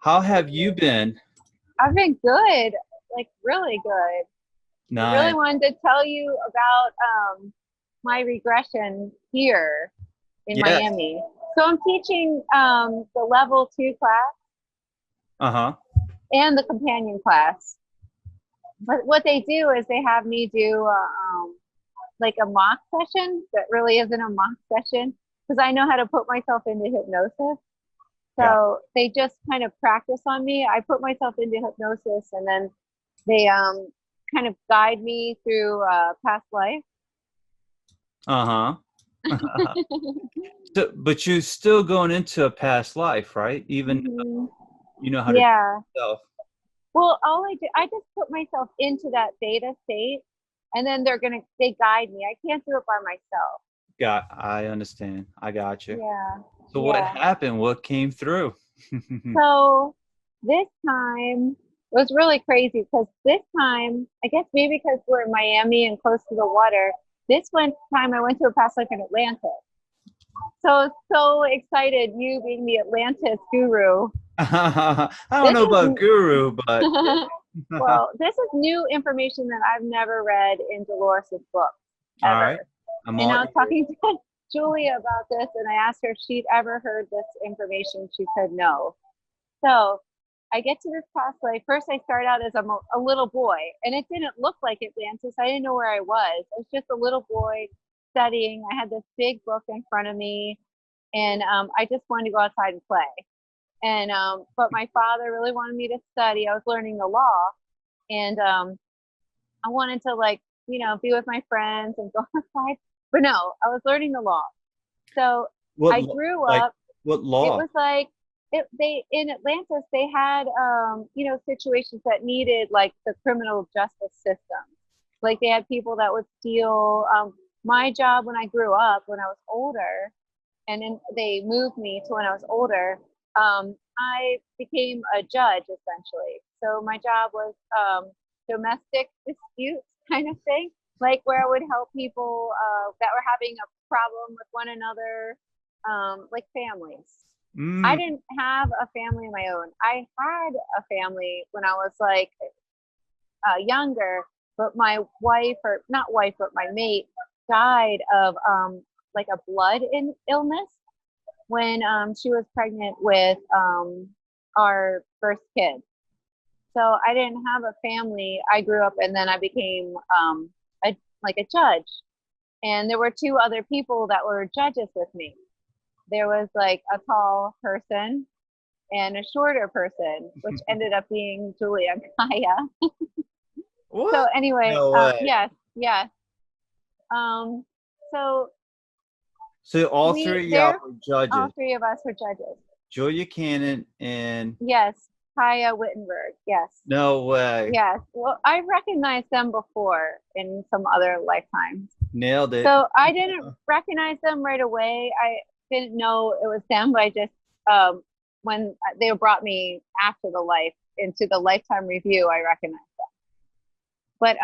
How have you been? I've been good, like really good. I really Nice. wanted to tell you about my regression here in Yes. Miami. So I'm teaching the level 2 class Uh-huh. and the companion class. But what they do is they have me do like a mock session that really isn't a mock session because I know how to put myself into hypnosis. Got So they just kind of practice on me. I put myself into hypnosis and then they kind of guide me through past life. Uh-huh. So, but you're still going into a past life, right? Even Hmm. you know how to do Yeah. it yourself. Well, all I do, I just put myself into that theta state, and then they guide me. I can't do it by myself. I understand. I got you. Yeah. So what Yeah. happened? What came through? So this time was really crazy because this time, I guess maybe because we're in Miami and close to the water, this one time I went to a past life in Atlantis. So excited, you being the Atlantis guru. I don't This know is about guru, but all well, this is new information that I've never read in Dolores' book right. ever. I'm And all I was ears. talking to Julia about this, and I asked her if she'd ever heard this information. She said no. So I get to this past life. First, I start out as a little boy, and it didn't look like Atlantis. I didn't know where I was. I was just a little boy studying. I had this big book in front of me, and I just wanted to go outside and play. And but my father really wanted me to study. I was learning the law, and I wanted to be with my friends and go outside. But no, I was learning the law. So What I lo- grew like up. what It law? was like they in Atlantis they had situations that needed like the criminal justice system. Like they had people that would steal. My job when I grew up, when I was older, and then they moved me to when I was older. I became a judge essentially. So my job was domestic disputes kind of thing, like where I would help people that were having a problem with one another, like families. I Mm. didn't have a family of my own. I had a family when I was like younger, but my wife, or not wife, but my mate, died of like a illness when she was pregnant with our first kid. So I didn't have a family. I grew up and then I became like a judge. And there were two other people that were judges with me. There was like a tall person and a shorter person, which ended up being Julia and Kaya. So What? anyway, No way. yes, yes. Um, so So all three of y'all there, were all judges. three of us were judges. Julia Cannon and Yes, Kaya Wittenberg. Yes. no way. Yes. Well, I recognized them before in some other lifetimes. Nailed it. So I didn't recognize them right away. I didn't know it was them, but I just, when they brought me after the life into the lifetime review, I recognized them. But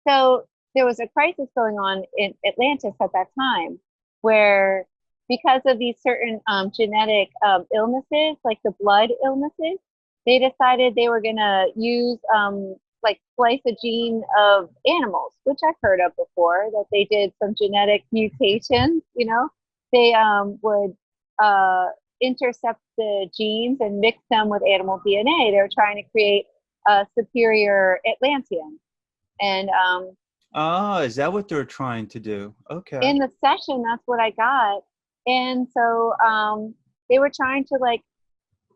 so there was a crisis going on in Atlantis at that time where because of these certain genetic illnesses, like the blood illnesses, they decided they were going to use like slice a gene of animals, which I've heard of before, that they did some genetic mutations, they would intercept the genes and mix them with animal DNA. They were trying to create a superior Atlantean. And Ah, is that what they're trying to do? Okay. in the session, that's what I got. And so they were trying to like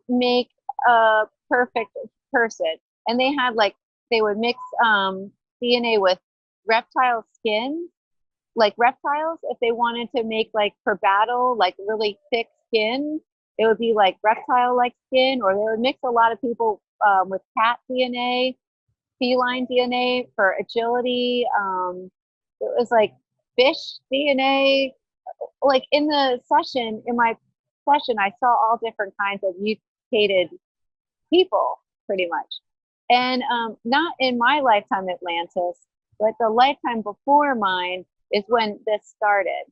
make a perfect person. And they had like, they would mix DNA with reptile skin, like reptiles. If they wanted to make like for battle, like really thick skin, it would be like reptile like skin, or they would mix a lot of people with cat DNA, feline DNA for agility. It was like fish DNA. Like in the session, in my session, I saw all different kinds of mutated people, pretty much. And not in my lifetime Atlantis, but the lifetime before mine is when this started.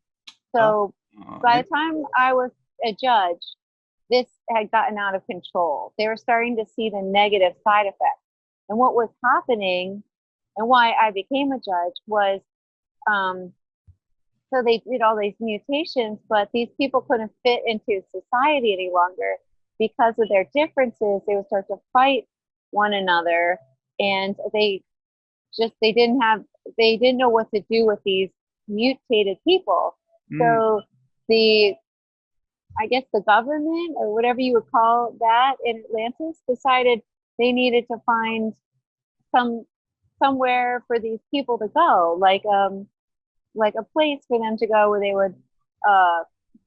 Oh, So by the time I was a judge, this had gotten out of control. They were starting to see the negative side effects. And what was happening and why I became a judge was, so they did all these mutations, but these people couldn't fit into society any longer because of their differences. They would start to fight one another, and they didn't know what to do with these mutated people. So I guess the government, or whatever you would call that in Atlantis, decided they needed to find somewhere for these people to go, like a place for them to go where they would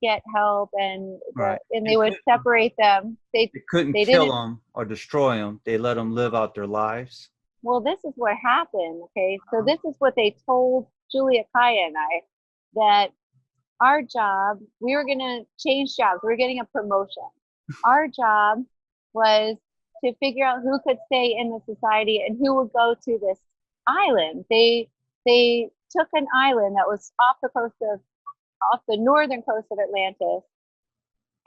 get help, and they would separate them. They couldn't kill them or destroy them. They let them live out their lives. Well, this is what happened. Okay, so this is what they told Julia, Kaya, and I, that our job, we were going to change jobs. We were getting a promotion. Our job was to figure out who could stay in the society and who would go to this island. They took an island that was off the northern coast of Atlantis,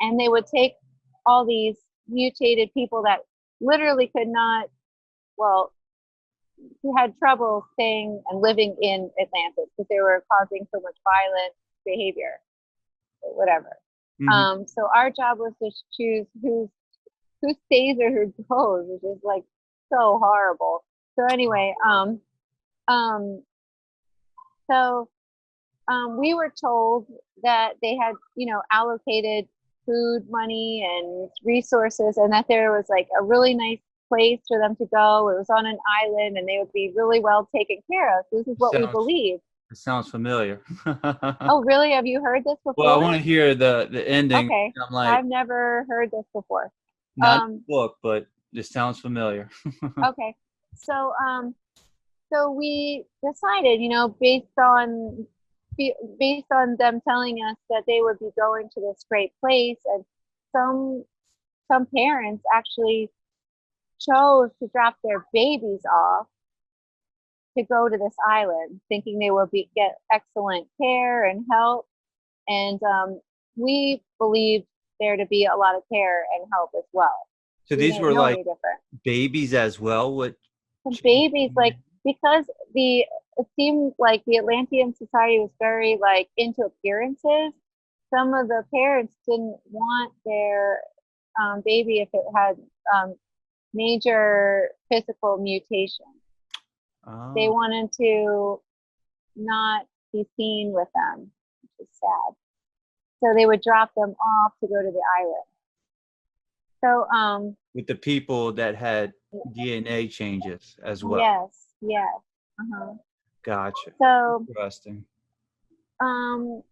and they would take all these mutated people that literally could not, who had trouble staying and living in Atlantis because they were causing so much violent behavior or whatever. So our job was to choose who stays or who goes, which is like so horrible. So anyway, we were told that they had, allocated food, money, and resources, and that there was like a really nice place for them to go. It was on an island, and they would be really well taken care of. This is what we believe. It sounds familiar. Oh, really? Have you heard this before? Well, I want to hear the ending. Okay, I've never heard this before. Not in the book, but this sounds familiar. Okay, so we decided, based on them telling us that they would be going to this great place, and some parents actually chose to drop their babies off to go to this island, thinking they will get excellent care and help. And we believed there to be a lot of care and help as well. So these were like babies as well? Some babies, like, because it seemed like the Atlantean society was very like into appearances. Some of the parents didn't want their baby if it had major physical mutation. They wanted to not be seen with them, which is sad. So they would drop them off to go to the island. So with the people that had DNA changes as well. Yes. Gotcha. So interesting. No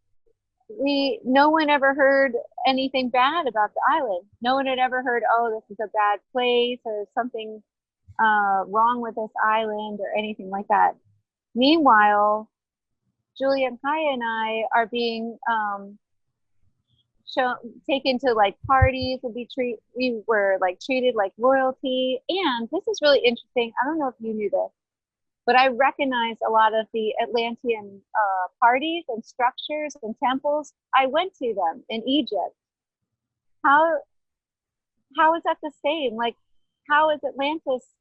one ever heard anything bad about the island. No one had ever heard, oh, this is a bad place, or something wrong with this island, or anything like that. Meanwhile, Julia and Kaya and I are being taken to like parties. We were like treated like royalty. And this is really interesting. I don't know if you knew this, but I recognize a lot of the Atlantean parties and structures and temples. I went to them in Egypt. How is that the same? Like, how did Atlantis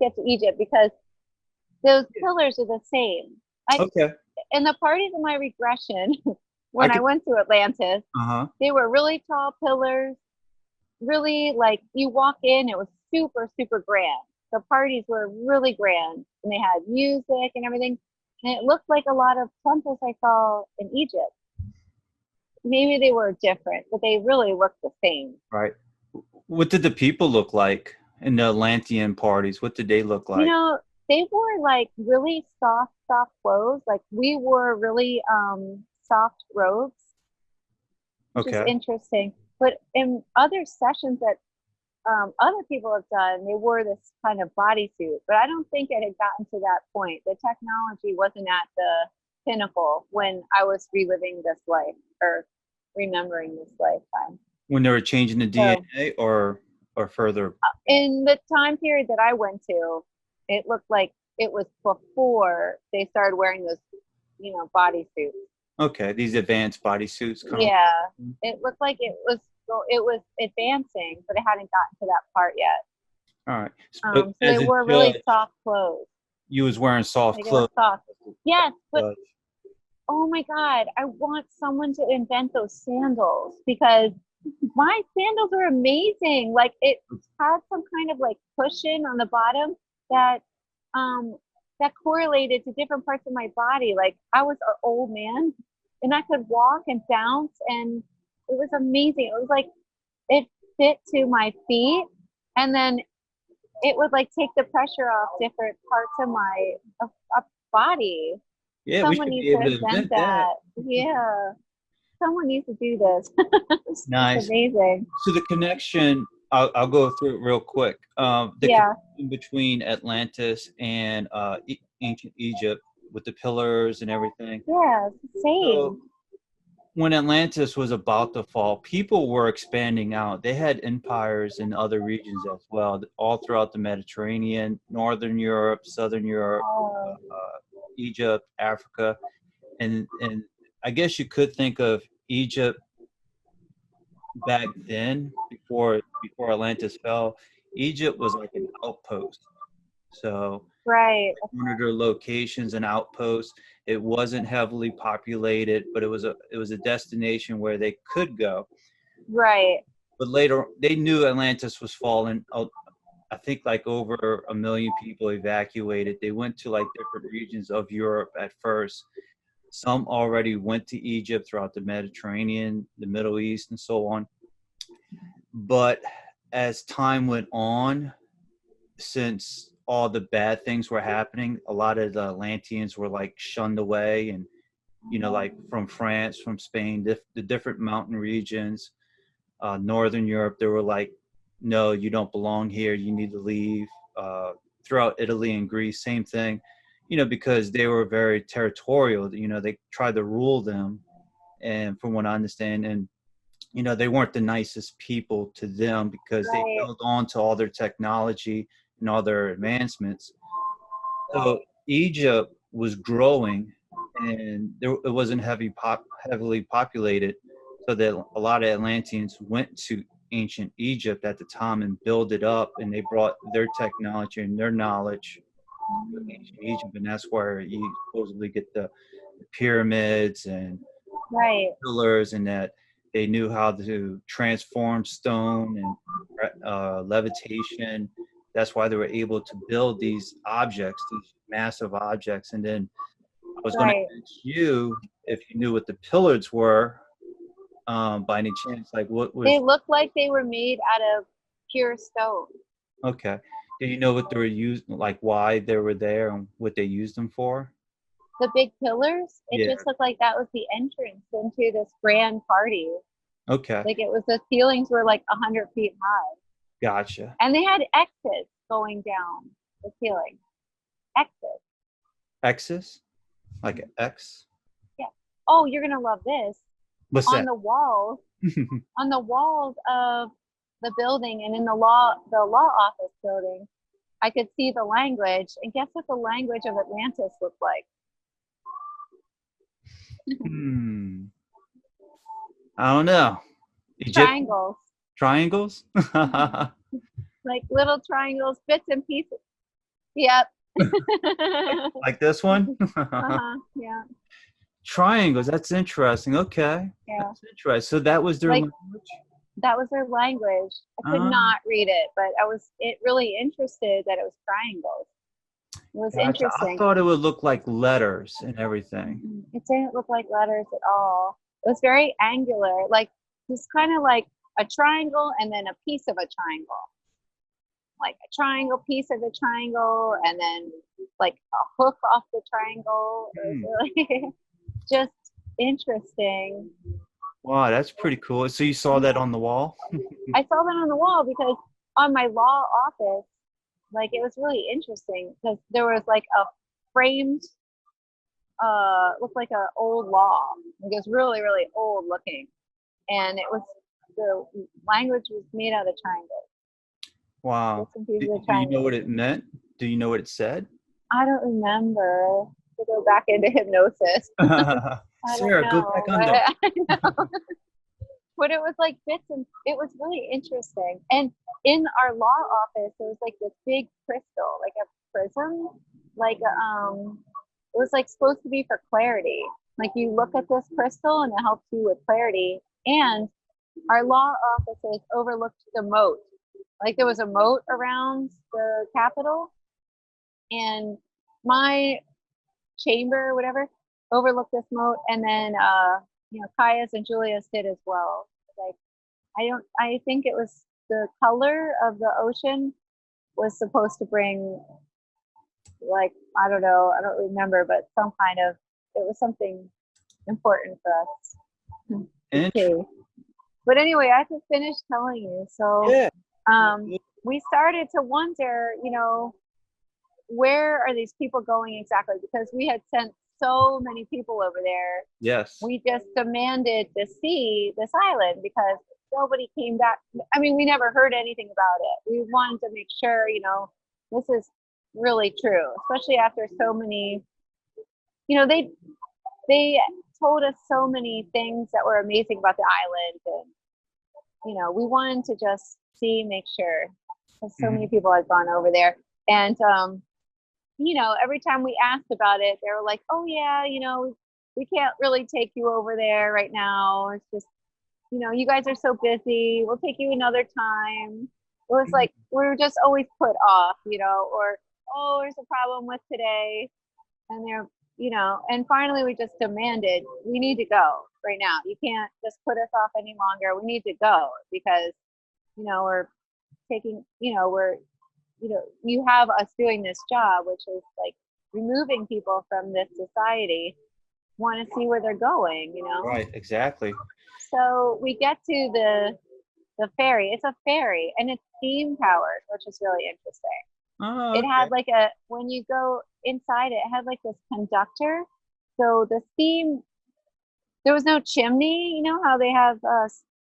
get to Egypt? Because those pillars are the same. Okay. In the parties of my regression, when I went to Atlantis, they were really tall pillars, really, like, you walk in, it was super, super grand. The parties were really grand, and they had music and everything. And it looked like a lot of temples I saw in Egypt. Maybe they were different, but they really looked the same. Right. What did the people look like in the Atlantean parties? What did they look like? They wore like really soft clothes. Like, we wore really soft robes, which is interesting. But in other sessions that other people have done, they wore this kind of bodysuit. But I don't think it had gotten to that point. The technology wasn't at the pinnacle when I was reliving this life, or remembering this lifetime. When they were changing the DNA, or further? In the time period that I went to, it looked like it was before they started wearing those, bodysuits. Okay, these advanced bodysuits. Yeah, it looked like it was it was advancing, but it hadn't gotten to that part yet. All right. So they wore really soft clothes. You was wearing soft Like, it clothes. was soft. Yes, but oh my God, I want someone to invent those sandals, because my sandals are amazing. Like, it had some kind of like cushion on the bottom that that correlated to different parts of my body. Like, I was an old man and I could walk and bounce, and it was amazing. It was like it fit to my feet, and then it would like take the pressure off different parts of my body. Yeah, Someone we should needs be able to to invent that. Yeah. Someone needs to do this. Nice. It's amazing. So the connection, I'll go through it real quick. The connection between Atlantis and ancient Egypt with the pillars and everything. Yeah, it's the same. So when Atlantis was about to fall, people were expanding out. They had empires in other regions as well, all throughout the Mediterranean, Northern Europe, Southern Europe, Egypt, Africa. And I guess you could think of Egypt back then, before Atlantis fell. Egypt was like an outpost. So one of their locations, an outpost. It wasn't heavily populated, but it was a destination where they could go. Right. But later, they knew Atlantis was falling. I think like over 1 million people evacuated. They went to like different regions of Europe at first. Some already went to Egypt throughout the Mediterranean, the Middle East, and so on. But as time went on, since all the bad things were happening, a lot of the Atlanteans were like shunned away, and like from France, from Spain, the different mountain regions, Northern Europe, they were like, no, you don't belong here, you need to leave. Throughout Italy and Greece, same thing, because they were very territorial. They tried to rule them, and from what I understand, and they weren't the nicest people to them, because they held on to all their technology and all their advancements. So Egypt was growing, and it wasn't heavily populated, so that a lot of Atlanteans went to ancient Egypt at the time and built it up, and they brought their technology and their knowledge to ancient Egypt, and that's where you supposedly get the pyramids and pillars, and that they knew how to transform stone and levitation. That's why they were able to build these objects, these massive objects. And then I was going to ask you if you knew what the pillars were, by any chance. Like, what was? They looked like they were made out of pure stone. Okay. Do you know what they were used, like why they were there and what they used them for? The big pillars, it just looked like that was the entrance into this grand party. Okay. Like, it was, the ceilings were like 100 feet high. Gotcha. And they had X's going down the ceiling. X's. X's? Like an X? Yeah. Oh, you're gonna love this. What's on that? the walls, on the walls of the building, and in the law office building, I could see the language. And guess what the language of Atlantis looked like? I don't know. Triangles. Triangles? Like little triangles, bits and pieces. Yep. like this one? Yeah. Triangles. That's interesting. Okay. Yeah. That's interesting. So that was their language? That was their language. I could not read it, but I was really interested that it was triangles. It was interesting. I thought it would look like letters and everything. It didn't look like letters at all. It was very angular, like just kind of like a triangle and then a piece of a triangle. Like a triangle, piece of a triangle, and then like a hook off the triangle. It was really just interesting. Wow, that's pretty cool. So you saw that on the wall? I saw that on the wall because on my law office, like, it was really interesting because there was like a framed, looked like an old law. Like, it was really, really old looking. And it was, the language was made out of triangles. Wow. Do you know what it meant? Do you know what it said? I don't remember. To go back into hypnosis. Sarah, go back under. but it was like bits, and it was really interesting. And in our law office, there was like this big crystal, like a prism, like it was like supposed to be for clarity. Like you look at this crystal and it helps you with clarity. And our law offices overlooked the moat. Like there was a moat around the Capitol, and my chamber, whatever, overlooked this moat. And then Kaya's and Julia's did as well. Like I think it was the color of the ocean was supposed to bring, like, I don't know, I don't remember, but some kind of, it was something important for us. Okay. But anyway, I can finish telling you. So Yeah. we started to wonder, where are these people going exactly? Because we had sent so many people over there. Yes. We just demanded to see this island because nobody came back. I mean, we never heard anything about it. We wanted to make sure, this is really true, especially after so many, they told us so many things that were amazing about the island. And, we wanted to just make sure, because so many people had gone over there. And, every time we asked about it, they were like, oh yeah, we can't really take you over there right now. It's just, you guys are so busy. We'll take you another time. It was like, we were just always put off, or, oh, there's a problem with today. And they're, and finally we just demanded, we need to go right now. You can't just put us off any longer. We need to go because, we're taking, you have us doing this job, which is like removing people from this society, want to see where they're going, Right, exactly. So we get to the ferry. It's a ferry and it's steam powered, which is really interesting. Oh, It had like when you go inside it had like this conductor. So the steam, there was no chimney, how they have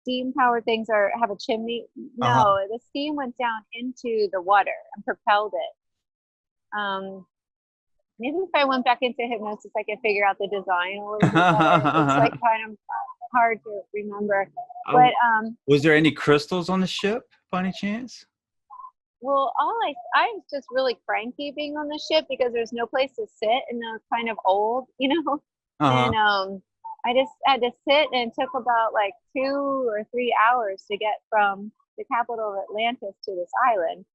steam powered things have a chimney. No, the steam went down into the water and propelled it. Maybe if I went back into hypnosis, I could figure out the design a little bit better. It's like kind of hard to remember. But was there any crystals on the ship by any chance? Well, I was just really cranky being on the ship because there's no place to sit and I was kind of old, and I just had to sit, and it took about like 2 or 3 hours to get from the capital of Atlantis to this island.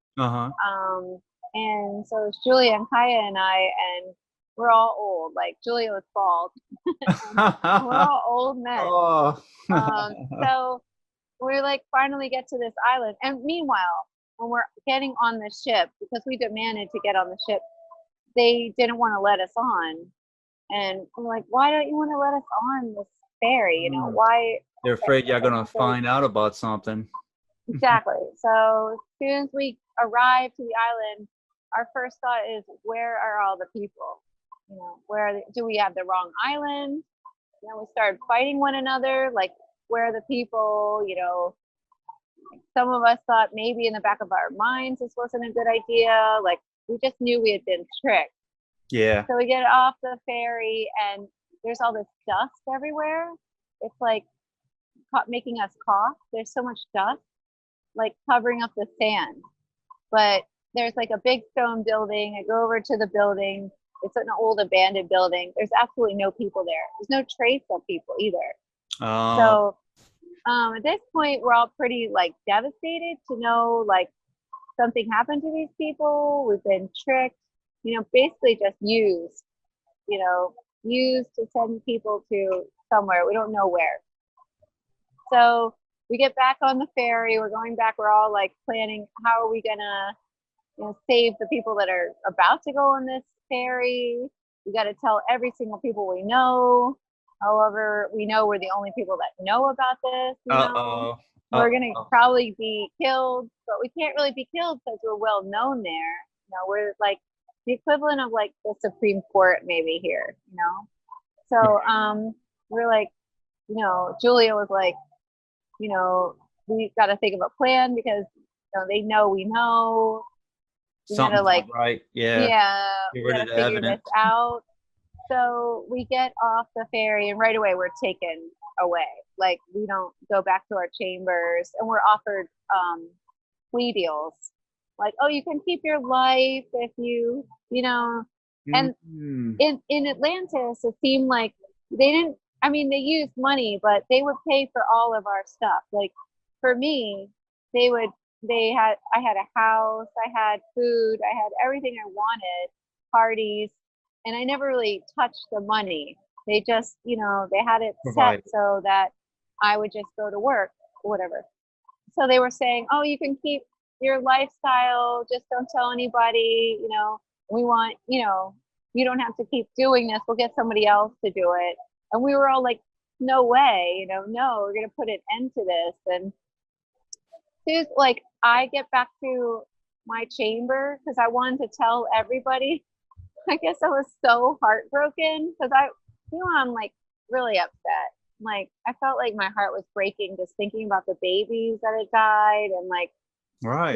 And so it's Julia and Kaya and I, and we're all old. Like Julia was bald. We're all old men. So we like finally get to this island, and meanwhile, when we're getting on the ship, because we demanded to get on the ship, they didn't want to let us on. And we're like, why don't you want to let us on this ferry? Why? They're afraid you're going to find out about something. Exactly. So as soon as we arrive to the island, our first thought is, where are all the people? Do we have the wrong island? We started fighting one another. Like, where are the people? Some of us thought maybe in the back of our minds this wasn't a good idea. Like, we just knew we had been tricked. Yeah. So we get off the ferry and there's all this dust everywhere. It's like making us cough. There's so much dust, like covering up the sand. But there's like a big stone building. I go over to the building. It's an old abandoned building. There's absolutely no people there. There's no trace of people either. So at this point, we're all pretty like devastated to know like something happened to these people. We've been tricked, basically just used to send people to somewhere. We don't know where. So we get back on the ferry. We're going back. We're all like planning, how are we gonna save the people that are about to go on this ferry? We got to tell every single people we know. However, we know we're the only people that know about this. We're going to probably be killed, but we can't really be killed because we're well known there. We're like the equivalent of like the Supreme Court maybe here, So we're like, Julia was like, we got to think of a plan because they know we know. We gotta like, right, we gotta figure this out. So we get off the ferry, and right away we're taken away. Like, we don't go back to our chambers, and we're offered plea deals. Like, oh, you can keep your life if you know. And in Atlantis, it seemed like they didn't, I mean, they used money, but they would pay for all of our stuff. Like, for me, I had a house, I had food, I had everything I wanted, parties, and I never really touched the money. They just, they had it set so that I would just go to work, whatever. So they were saying, oh, you can keep your lifestyle, just don't tell anybody, we want, you don't have to keep doing this. We'll get somebody else to do it. And we were all like, no way, no, we're going to put an end to this. And like, I get back to my chamber because I wanted to tell everybody. I guess I was so heartbroken because I'm like really upset. Like, I felt like my heart was breaking just thinking about the babies that had died, and like,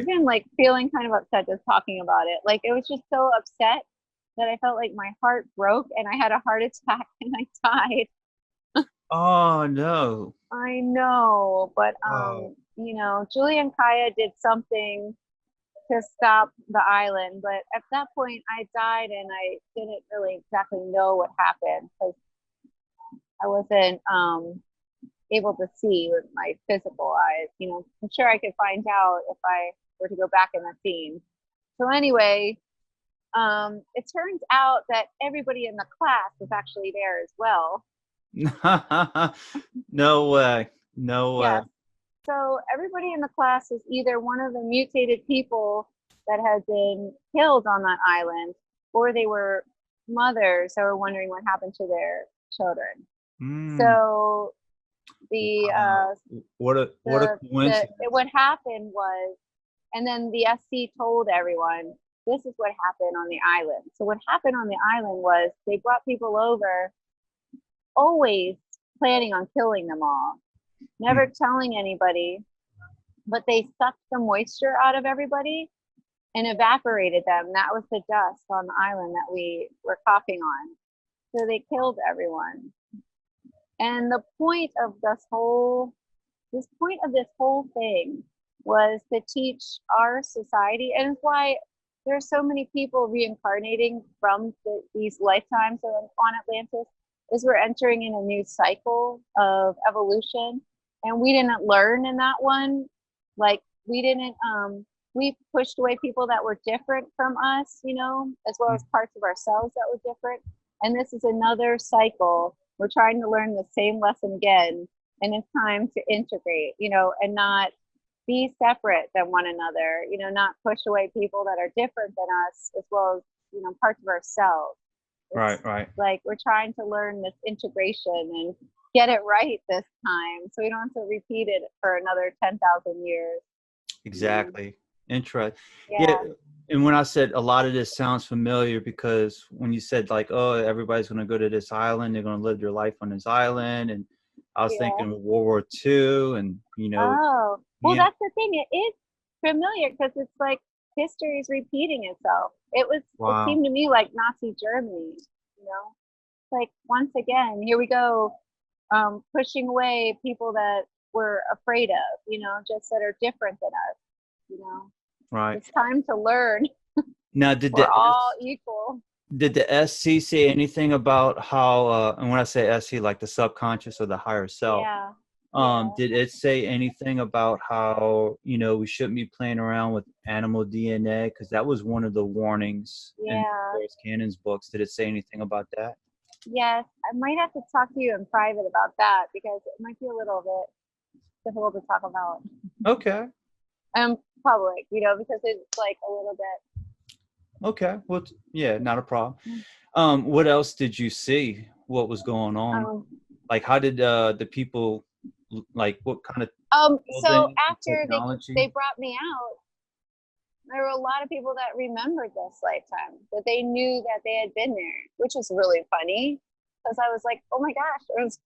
even like feeling kind of upset just talking about it. Like, it was just so upset that I felt like my heart broke and I had a heart attack and I died. Oh no. I know, but Julie and Kaya did something to stop the island, but at that point I died and I didn't really exactly know what happened because I wasn't able to see with my physical eyes. I'm sure I could find out if I were to go back in the scene. So anyway, it turns out that everybody in the class was actually there as well. No way. No way. Yeah. So everybody in the class was either one of the mutated people that had been killed on that island, or they were mothers that were wondering what happened to their children. So what a coincidence. What happened was, and then the SC told everyone, this is what happened on the island. So what happened on the island was they brought people over, always planning on killing them all, never telling anybody, but they sucked the moisture out of everybody and evaporated them. That was the dust on the island that we were coughing on. So they killed everyone. And the point of this whole thing was to teach our society, and it's why there's so many people reincarnating from these lifetimes on Atlantis, is we're entering in a new cycle of evolution, and we didn't learn in that one. Like, we pushed away people that were different from us, as well as parts of ourselves that were different. And this is another cycle. We're trying to learn the same lesson again, and it's time to integrate, and not be separate than one another, not push away people that are different than us, as well as, parts of ourselves. Right. Like, we're trying to learn this integration and get it right this time, so we don't have to repeat it for another 10,000 years. Exactly. Interesting. Yeah. And when I said a lot of this sounds familiar, because when you said like, oh, everybody's going to go to this island, they're going to live their life on this island, and I was thinking of World War II, and Oh, well, that's the thing. It is familiar because it's like history is repeating itself. It seemed to me like Nazi Germany. Like, once again, here we go, pushing away people that we're afraid of, just that are different than us. Right. It's time to learn. Now, we're all equal. Did the SC say anything about how, and when I say SC, like the subconscious or the higher self, did it say anything about how, we shouldn't be playing around with animal DNA? Because that was one of the warnings in Dolores Cannon's books. Did it say anything about that? Yes, I might have to talk to you in private about that, because it might be a little bit difficult to talk about. Okay. Public, because it's like a little bit. Okay. Well, yeah, not a problem. What else did you see? What was going on? Like, how did the people, like, what kind of so after they brought me out, there were a lot of people that remembered this lifetime, that they knew that they had been there, which was really funny, because I was like, oh my gosh. There was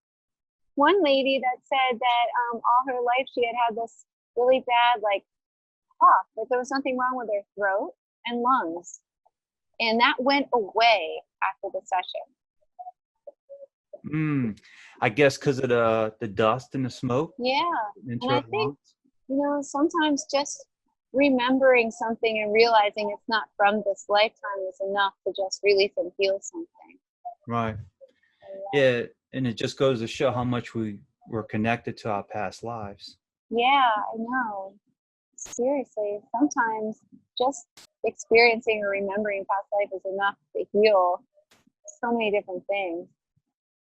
one lady that said that all her life she had this really bad like cough, like there was something wrong with her throat and lungs, and that went away after the session. I guess because of the dust and the smoke Yeah. into And I our think, lungs. sometimes just remembering something and realizing it's not from this lifetime is enough to just release and heal something. Right. So, Yeah, and it just goes to show how much we were connected to our past lives. yeah, I know. Seriously, sometimes just experiencing or remembering past life is enough to heal so many different things.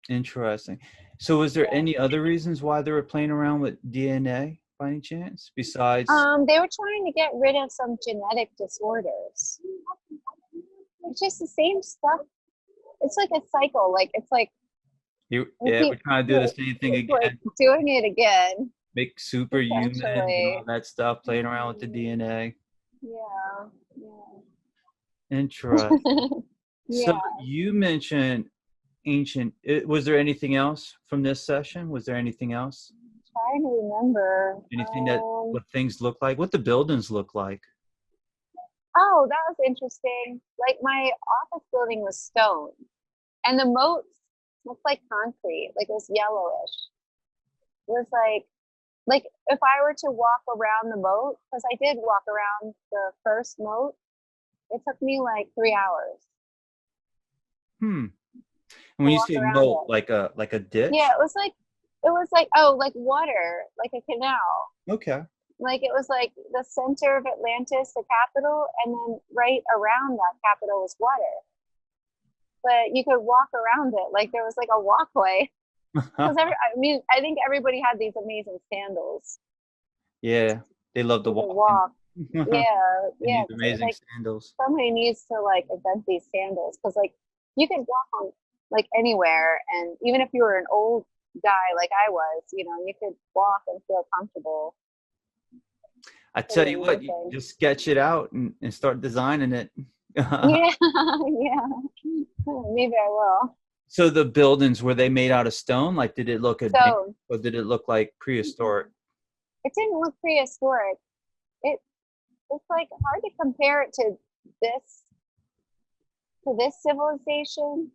Interesting. So, was there Yeah. any other reasons why they were playing around with DNA by any chance? Besides, They were trying to get rid of some genetic disorders. It's just the same stuff. It's like a cycle. Like it's like we yeah, keep we're trying to do the same thing like again, doing it again. make superhumans and all Essentially. that stuff, playing around with the DNA. Yeah. Interesting. Yeah. So, Yeah. you mentioned ancient. Was there anything else from this session? Was there anything else? Trying to remember. Anything that what things look like? What the buildings look like? Oh, that was interesting. Like my office building was stone, and the moats looked like concrete. Like it was yellowish. It was like if I were to walk around the moat, because I did walk around the first moat, it took me like 3 hours And to when you walk say around moat, it. like a Yeah, ditch? it was like like water, like a canal. Okay. Like it was like the center of Atlantis, the capital, and then right around that capital was water. But you could walk around it, like there was like a walkway. Because I think everybody had these amazing sandals. Yeah, they love to You could walk in. walk. Yeah, And yeah. these Because amazing like sandals. somebody needs to like invent these sandals because like you could walk on like anywhere, and even if you were an old guy like I was, you could walk and feel comfortable. I Pretty tell you what, you amazing. just sketch it out and start designing it. Yeah, yeah. Maybe I will. So the buildings, were they made out of stone? Like, did it look advanced, So or did it look like prehistoric? it didn't look prehistoric. It's like hard to compare it this to this civilization.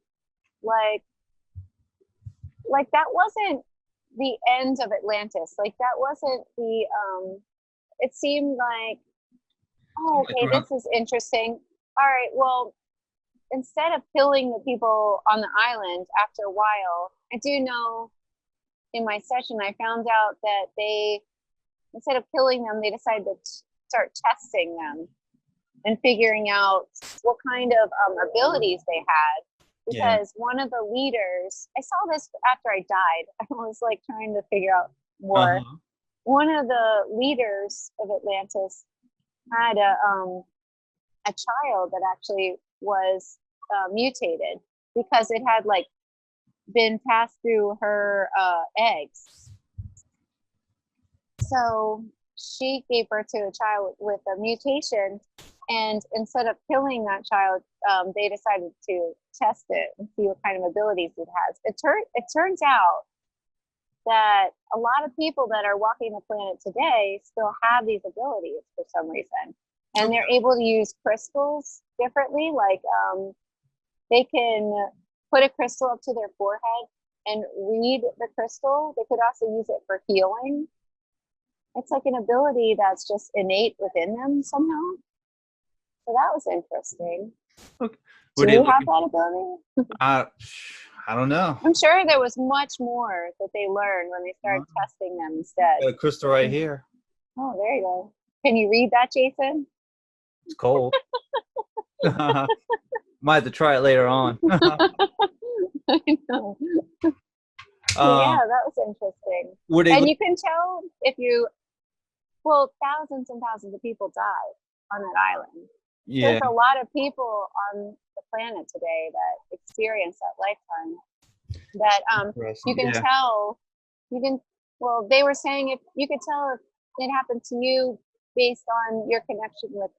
Like that wasn't the end of Atlantis. Like that wasn't the it seemed like, oh, Like okay, this is interesting. All right, well, instead of killing the people on the island after a while, I do know in my session I found out that they, instead of killing them, they decided to start testing them and figuring out what kind of abilities they had. Yeah. Because one of the leaders, I saw this after I died. I was like trying to figure out more. Uh-huh. One of the leaders of Atlantis had a child that actually was mutated because it had like been passed through her eggs. So she gave birth to a child with a mutation, and instead of killing that child, they decided to test it and see what kind of abilities it has. It turns out that a lot of people that are walking the planet today still have these abilities for some reason, and they're able to use crystals differently. Like they can put a crystal up to their forehead and read the crystal. They could also use it for healing. It's like an ability that's just innate within them somehow. So that was interesting. Okay. Do you have that ability? I don't know. I'm sure there was much more that they learned when they started testing them instead. Got a crystal right here. Oh, there you go. Can you read that, Jason? It's cold. Might have to try it later on. I know. Yeah, that was interesting. And you can tell thousands and thousands of people died on that island. Yeah. There's a lot of people on the planet today that experience that lifetime. That you can tell. They were saying if you could tell if it happened to you based on your connection with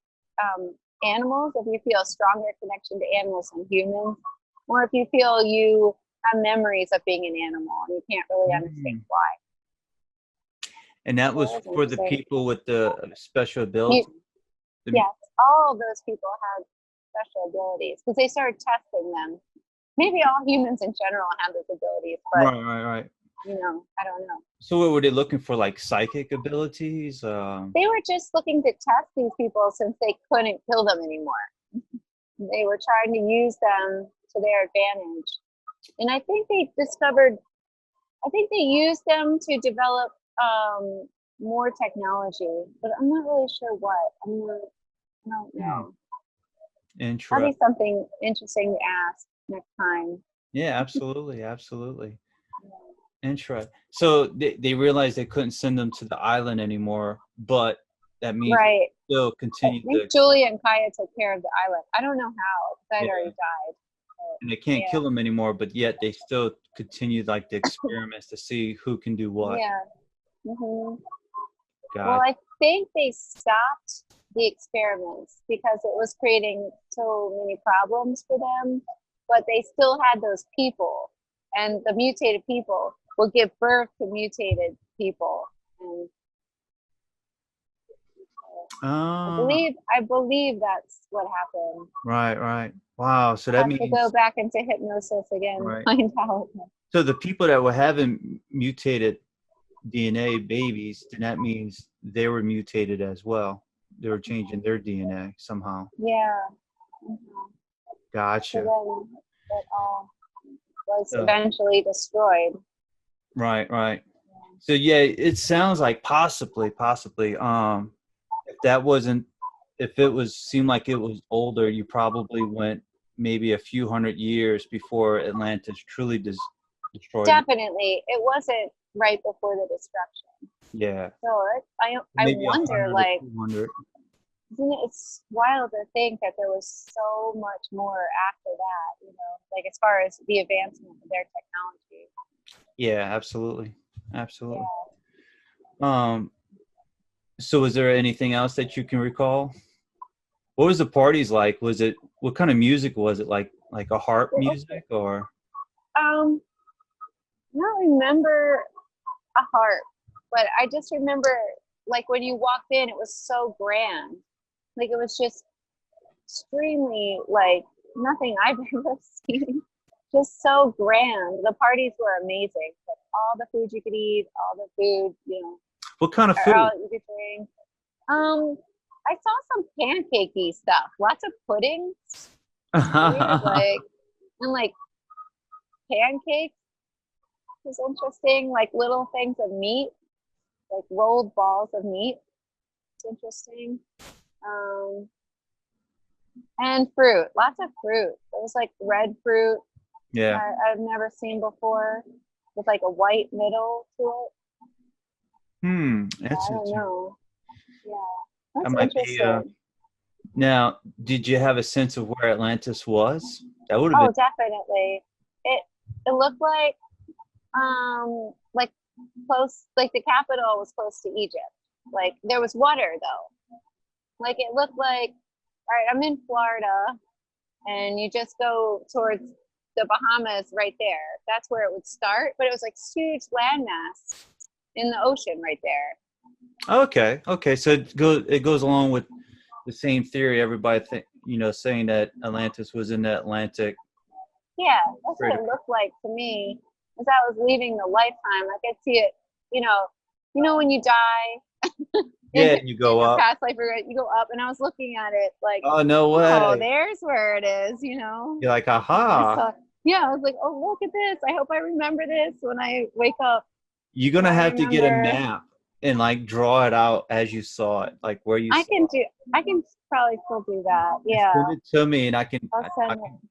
animals, if you feel a stronger connection to animals than humans, or if you feel you have memories of being an animal and you can't really understand why. And that was for the people with the special abilities? Yes, all of those people had special abilities because they started testing them. maybe all humans in general have those abilities, but Right. you know, I don't know. So what were they looking for, like psychic abilities? They were just looking to test these people since they couldn't kill them anymore. They were trying to use them to their advantage. And I think they used them to develop more technology, but I'm not really sure what. I don't know. That'll be something interesting to ask next time. Yeah, absolutely. Interesting. So they realized they couldn't send them to the island anymore, but that means right. Still continue. I think Julia and Kaya took care of the island. I don't know how, because I'd already died. And they can't kill them anymore, but yet they still continue like the experiments to see who can do what. Yeah. Well, I think they stopped the experiments because it was creating so many problems for them, but they still had those people, and the mutated people will give birth to mutated people. And I believe that's what happened. Right. Wow. So that means to go back into hypnosis again, find out. So the people that were having mutated DNA babies, then that means they were mutated as well. They were changing their DNA somehow. Yeah. Gotcha. So then it all was eventually destroyed. Right. So yeah, it sounds like possibly, if it seemed like it was older, you probably went maybe a few hundred years before Atlantis truly destroyed. Definitely. It wasn't right before the destruction. Yeah. So I wonder, like, it's wild to think that there was so much more after that, you know, like as far as the advancement of their technology. Yeah, absolutely. Yeah. So was there anything else that you can recall? What was the parties like? What kind of music was it? Like a harp music or? I don't remember a harp, but I just remember like when you walked in, it was so grand. Like it was just extremely like nothing I've ever seen. Just so grand. The parties were amazing. Like all the food you could eat, all the food, you know. What kind of food? All you could drink. I saw some pancakey stuff. Lots of puddings. Weird, like pancakes was interesting. Like little things of meat, like rolled balls of meat. It's interesting. And fruit. Lots of fruit. It was like red fruit. Yeah. I've never seen before, with like a white middle to it. That's I don't know. Yeah. That's that might interesting. be, now, did you have a sense of where Atlantis was? That would have been. Definitely. It looked like close, like the capital was close to Egypt. Like there was water though. Like it looked like, all right, I'm in Florida, and you just go towards the Bahamas right there. That's where it would start, but it was like huge landmass in the ocean right there. Okay. So it goes along with the same theory. Everybody saying that Atlantis was in the Atlantic. Yeah, that's what it looked like to me. As I was leaving the lifetime, I could see it. You know when you die. Yeah, you go up. Past life, you go up, and I was looking at it like, oh no way! Oh, there's where it is. You know. You're like, aha! I was like, oh, look at this. I hope I remember this when I wake up. You're gonna have to get a map and like draw it out as you saw it, like where you. I can probably still do that. Yeah. Send it to me, and I can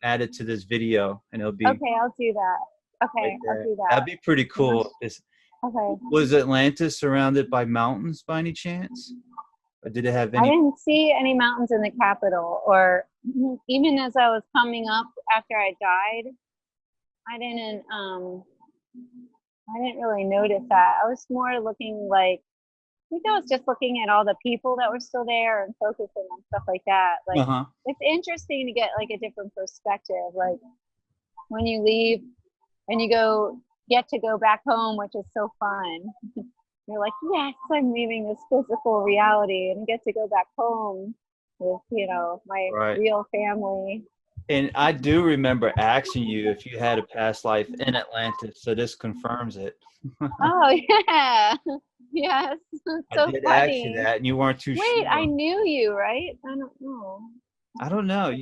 add it to this video, and it'll be. Okay, I'll do that. Okay, I'll do that. That'd be pretty cool. Okay. Was Atlantis surrounded by mountains by any chance? Or did it have any? I didn't see any mountains in the capital, or even as I was coming up after I died, I didn't really notice that. I was more looking like, I think I was just looking at all the people that were still there and focusing on stuff like that. Like it's interesting to get like a different perspective. Like when you leave and you get to go back home, which is so fun. You're like, yes, I'm leaving this physical reality and get to go back home with, my real family. And I do remember asking you if you had a past life in Atlantis, so this confirms it. Oh yeah. Yes. That's I so did ask you funny. that, and you weren't too Wait, I sure. knew you, right? I don't know. I don't know.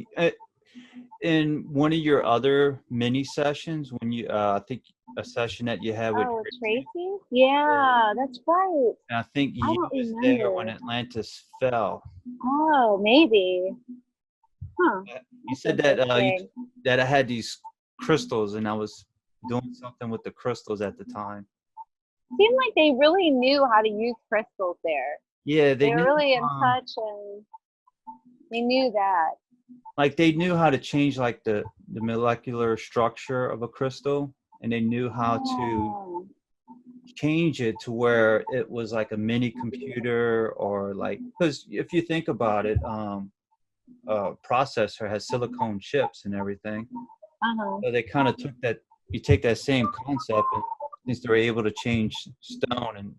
In one of your other mini sessions, when you, I think a session that you had with Oh, with Tracy, Tracy? yeah, Yeah, that's right. and I think I you don't was there when remember. Atlantis fell. Oh, maybe. Huh. You That's said that interesting. that I had these crystals, and I was doing something with the crystals at the time. Seemed like they really knew how to use crystals there. Yeah, They they were knew. really in touch and they knew that. Like they knew how to change like the molecular structure of a crystal, and they knew how to Oh, change it to where it was like a mini computer, or like, because if you think about it, processor has silicone chips and everything, uh-huh. so they kind of took that, you take that same concept, and since they're able to change stone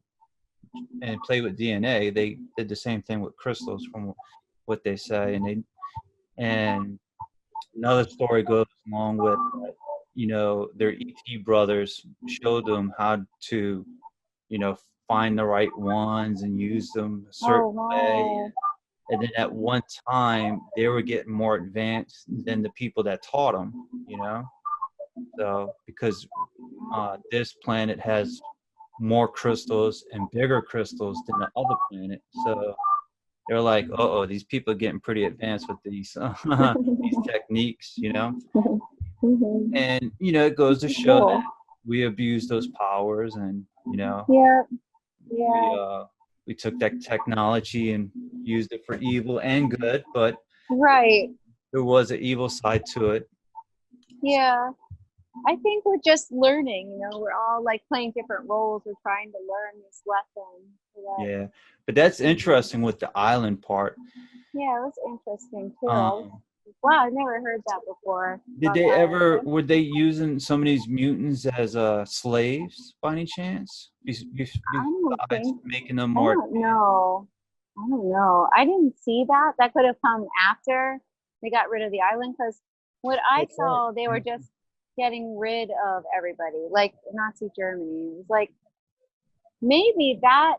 and play with DNA, they did the same thing with crystals from what they say. And another story goes along with, their ET brothers showed them how to, find the right ones and use them a certain Oh, way. wow. And then at one time, they were getting more advanced than the people that taught them. So because this planet has more crystals and bigger crystals than the other planet, so they're like, oh, these people are getting pretty advanced with these these techniques. Mhm. And it goes to show that Cool. we abuse those powers, and Yeah, we yeah. uh we took that technology and used it for evil and good, but Right. there was an evil side to it. Yeah. I think we're just learning, we're all like playing different roles. We're trying to learn this lesson so that, Yeah, but that's interesting with the island part. yeah, it was interesting too. um Wow, I've never heard that before did about the they ever island. were they using some of these mutants as slaves by any chance, I don't besides think, making them I more don't advanced? know. I don't know. I didn't see that. That could have come after they got rid of the island because what I That's right. saw, they were just getting rid of everybody, like Nazi Germany. It was like maybe that,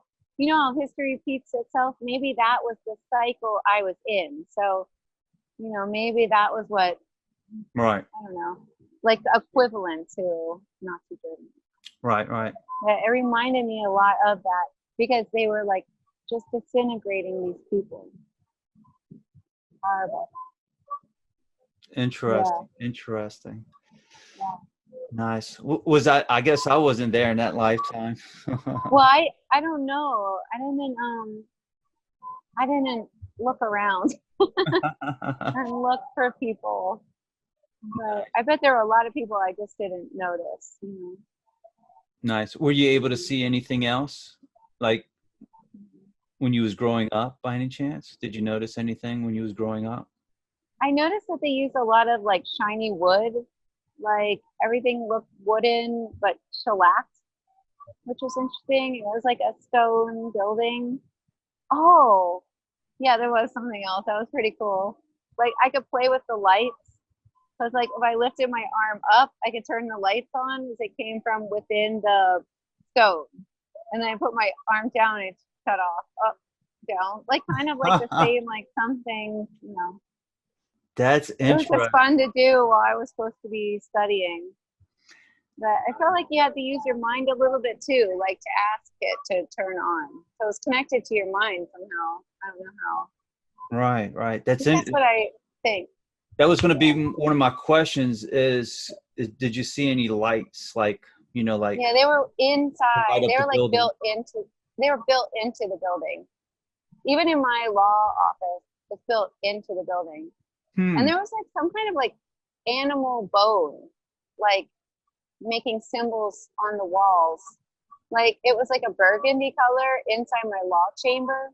how history repeats itself. Maybe that was the cycle I was in. So, maybe that was what, Right, I don't know, like equivalent to Nazi Germany. right. Yeah, it reminded me a lot of that because they were like just disintegrating these people. Horrible. Yeah, Interesting. yeah. Nice. Was I guess I wasn't there in that lifetime. Well, I don't know. I didn't look around and look for people, but I bet there were a lot of people I just didn't notice. Nice. Were you able to see anything else, like when you was growing up, by any chance? Did you notice anything when you was growing up? I noticed that they use a lot of like shiny wood, like everything looked wooden but shellacked, which was interesting. It was like a stone building. Oh, yeah, there was something else that was pretty cool. Like I could play with the lights. Because like if I lifted my arm up, I could turn the lights on as it came from within the stone. And then I put my arm down and it's shut off, up, down. Like kind of like the same, like something. That's It was just interesting. fun to do while I was supposed to be studying. But I felt like you had to use your mind a little bit too, like to ask it to turn on. So it's connected to your mind somehow. I don't know how. Right. That's what I think. That was going to be Yeah. one of my questions. Did you see any lights, like like Yeah, they were to light inside. up They the were like building? they were built into the building. Even in my law office, it's built into the building. And Hmm. there was like some kind of like animal bone, like making symbols on the walls. Like it was like a burgundy color inside my law chamber,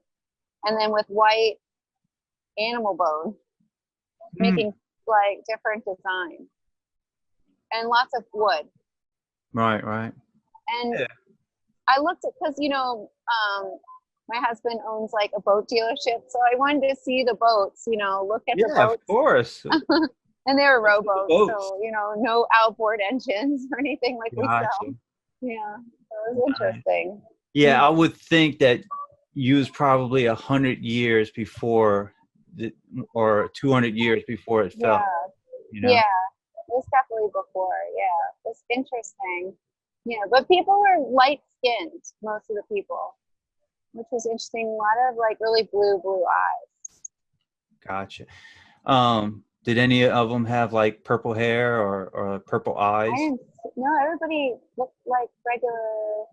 and then with white animal bone, Hmm. making like different designs and lots of wood. Right. And Yeah. I looked at because my husband owns like a boat dealership, so I wanted to see the boats. Look at the Yeah, of boats. course. And they were rowboats, Boats. so, you know, no outboard engines or anything like we Gotcha. sell. Yeah, so it was interesting. Yeah, I would think that you was probably 100 years before, or 200 years before it fell. Yeah, You know. yeah, it was definitely before. Yeah, it was interesting. Yeah, but people were light skinned, most of the people, which was interesting. A lot of like really blue eyes. Gotcha. Did any of them have like purple hair or purple I eyes? didn't know, everybody looked like regular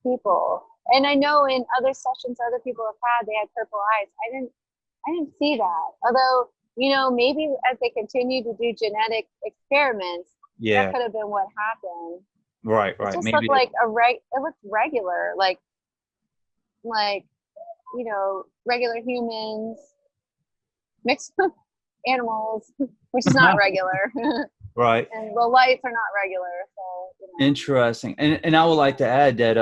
people. And I know in other sessions other people have had, they had purple eyes. I didn't see that. Although, you know, maybe as they continue to do genetic experiments, that Yeah. could have been what happened. Right. It Right. just Maybe looked they. like it looked regular, like, you know, regular humans mixed with animals, which is not regular. Right. And the lights are not regular, so, you know. Interesting. And I would like to add that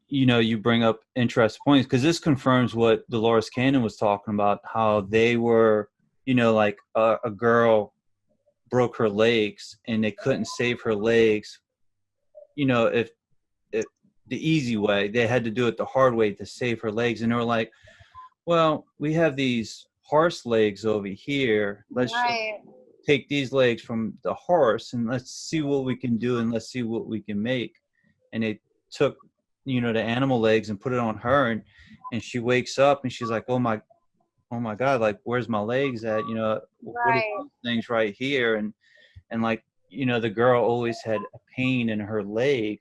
you know, you bring up interesting points, because this confirms what Dolores Cannon was talking about, how they were, you know, like a girl broke her legs and they couldn't save her legs. You know, if the easy way, they had to do it the hard way to save her legs, and they were like, well, we have these horse legs over here. Let's just Right, take these legs from the horse and let's see what we can do, and let's see what we can make. And they took, you know, the animal legs and put it on her, and she wakes up and she's like, oh my God, like, where's my legs at? You know, what are right, these things right here? And like, you know, the girl always had a pain in her leg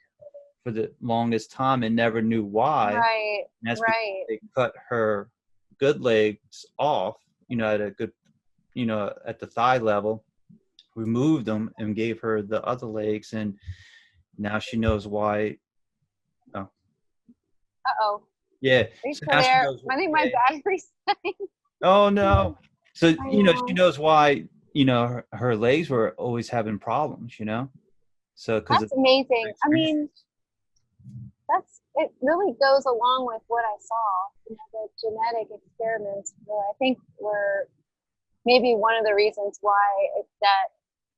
for the longest time and never knew why. right, And that's because right. they cut her good legs off, you know, at a good, you know, at the thigh level, removed them and gave her the other legs. And now she knows why. Oh, Uh-oh. yeah. Are you So still now she there? knows. I think my Yeah. battery's dying. Oh no. So, I you know, she know. knows why, you know, her legs were always having problems, you know? So, because of That's amazing. I experience. mean, it really goes along with what I saw. You know, the genetic experiments I think were maybe one of the reasons why that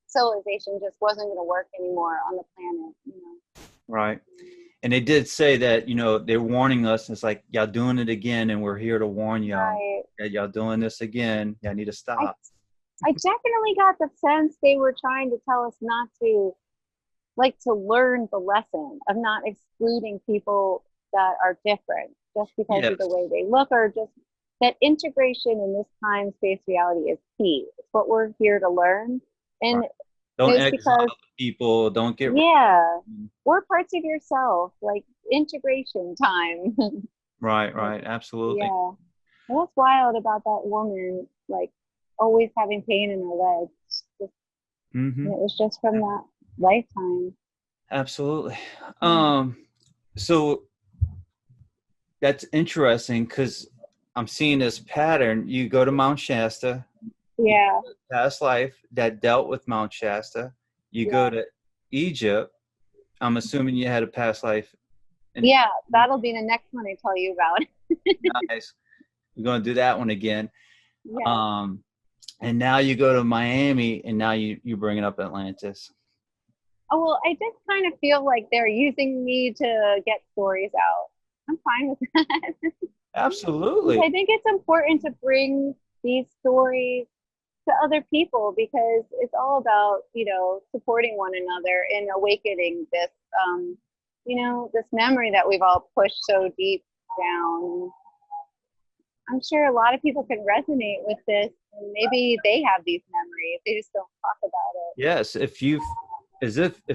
civilization just wasn't going to work anymore on the planet, you know. Right. And they did say that, you know, they're warning us. It's like, y'all doing it again, and we're here to warn y'all Right. that y'all doing this again. Y'all need to I stop. I definitely got the sense they were trying to tell us not to, like, to learn the lesson of not excluding people that are different just because of the Yes. way they look, or just that integration in this time space reality is key. It's what we're here to learn. Right. And Don't it's exile because, the people. Don't get rid yeah, of them. we're parts of yourself, like integration time. Right, Like, right. Absolutely. yeah. And what's wild about that woman, like, always having pain in her legs? Just, Mm-hmm. and it was just from that lifetime. Absolutely. Yeah. So that's interesting, because I'm seeing this pattern. You go to Mount Shasta, you Yeah. go to past life that dealt with Mount Shasta. You go Yeah. to Egypt. I'm assuming you had a past life. And Yeah. That'll be the next one I tell you about. nice. We're going to do that one again. Yeah. Um, and now you go to Miami, and now you bringing up Atlantis. Oh, well, I just kind of feel like they're using me to get stories out. I'm fine with that. Absolutely. I think it's important to bring these stories to other people because it's all about, you know, supporting one another and awakening this, you know, this memory that we've all pushed so deep down. I'm sure a lot of people can resonate with this, and maybe they have these memories. They just don't talk about it. Yes. If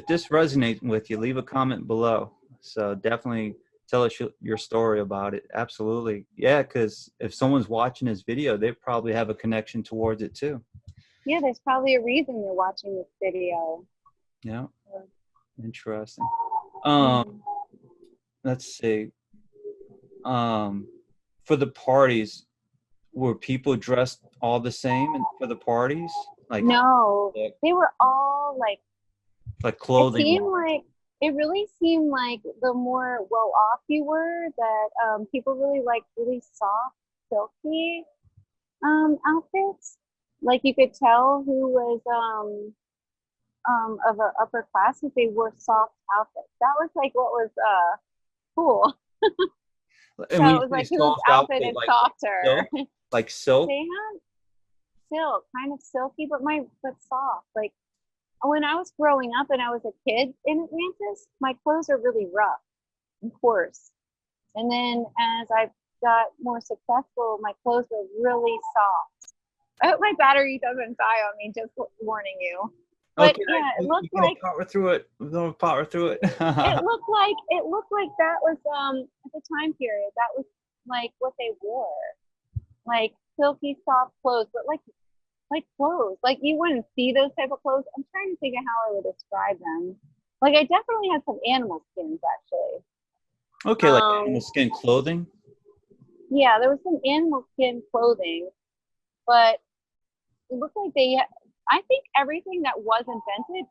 this resonates with you, leave a comment below. So definitely tell us your story about it. Absolutely. Yeah. Because if someone's watching this video, they probably have a connection towards it too. Yeah, there's probably a reason they're watching this video. Yeah. Interesting. Mhm. Let's see. Um, for the parties, were people dressed all the same for the parties? No, they were all like it clothing seemed wise? like, it really seemed like the more well off you were, that people really liked really soft, silky outfits. Like you could tell who was of an upper class if they wore soft outfits. That was like what was cool. And So when it you was say like whose soft outfit outfit, is like softer. silk, like silk. They had silk, kind of silky, but soft. Like when I was growing up and I was a kid in Atlantis, my clothes are really rough and coarse. And then as I got more successful, my clothes were really soft. I hope my battery doesn't die on me, just warning you. But Okay, yeah, it we're looked gonna like power through it. We're gonna power through it. it looked like that was at the time period. That was like what they wore. Like silky soft clothes, but like clothes. Like you wouldn't see those type of clothes. I'm trying to think of how I would describe them. Like I definitely had some animal skins actually. Okay, like animal skin clothing. Yeah, there was some animal skin clothing, but it looked like I think everything that was invented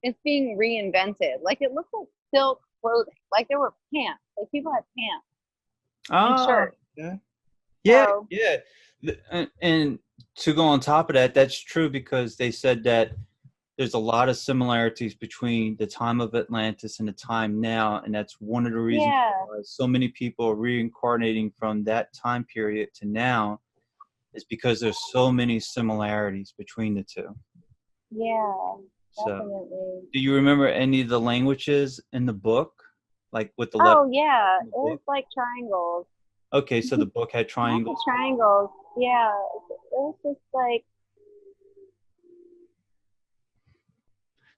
is being reinvented. Like it looked like silk clothing. Like there were pants. Like people had pants and Oh, shirts. yeah. Yeah, So yeah. And to go on top of that, that's true because they said that there's a lot of similarities between the time of Atlantis and the time now, and that's one of the reasons yeah, why so many people are reincarnating from that time period to now, is because there's so many similarities between the two. yeah, So, definitely. do you remember any of the languages in the book, like with the letters Oh yeah, in it the was book? like triangles. Okay, so the book had Lots of triangles. triangles. Yeah, it was just like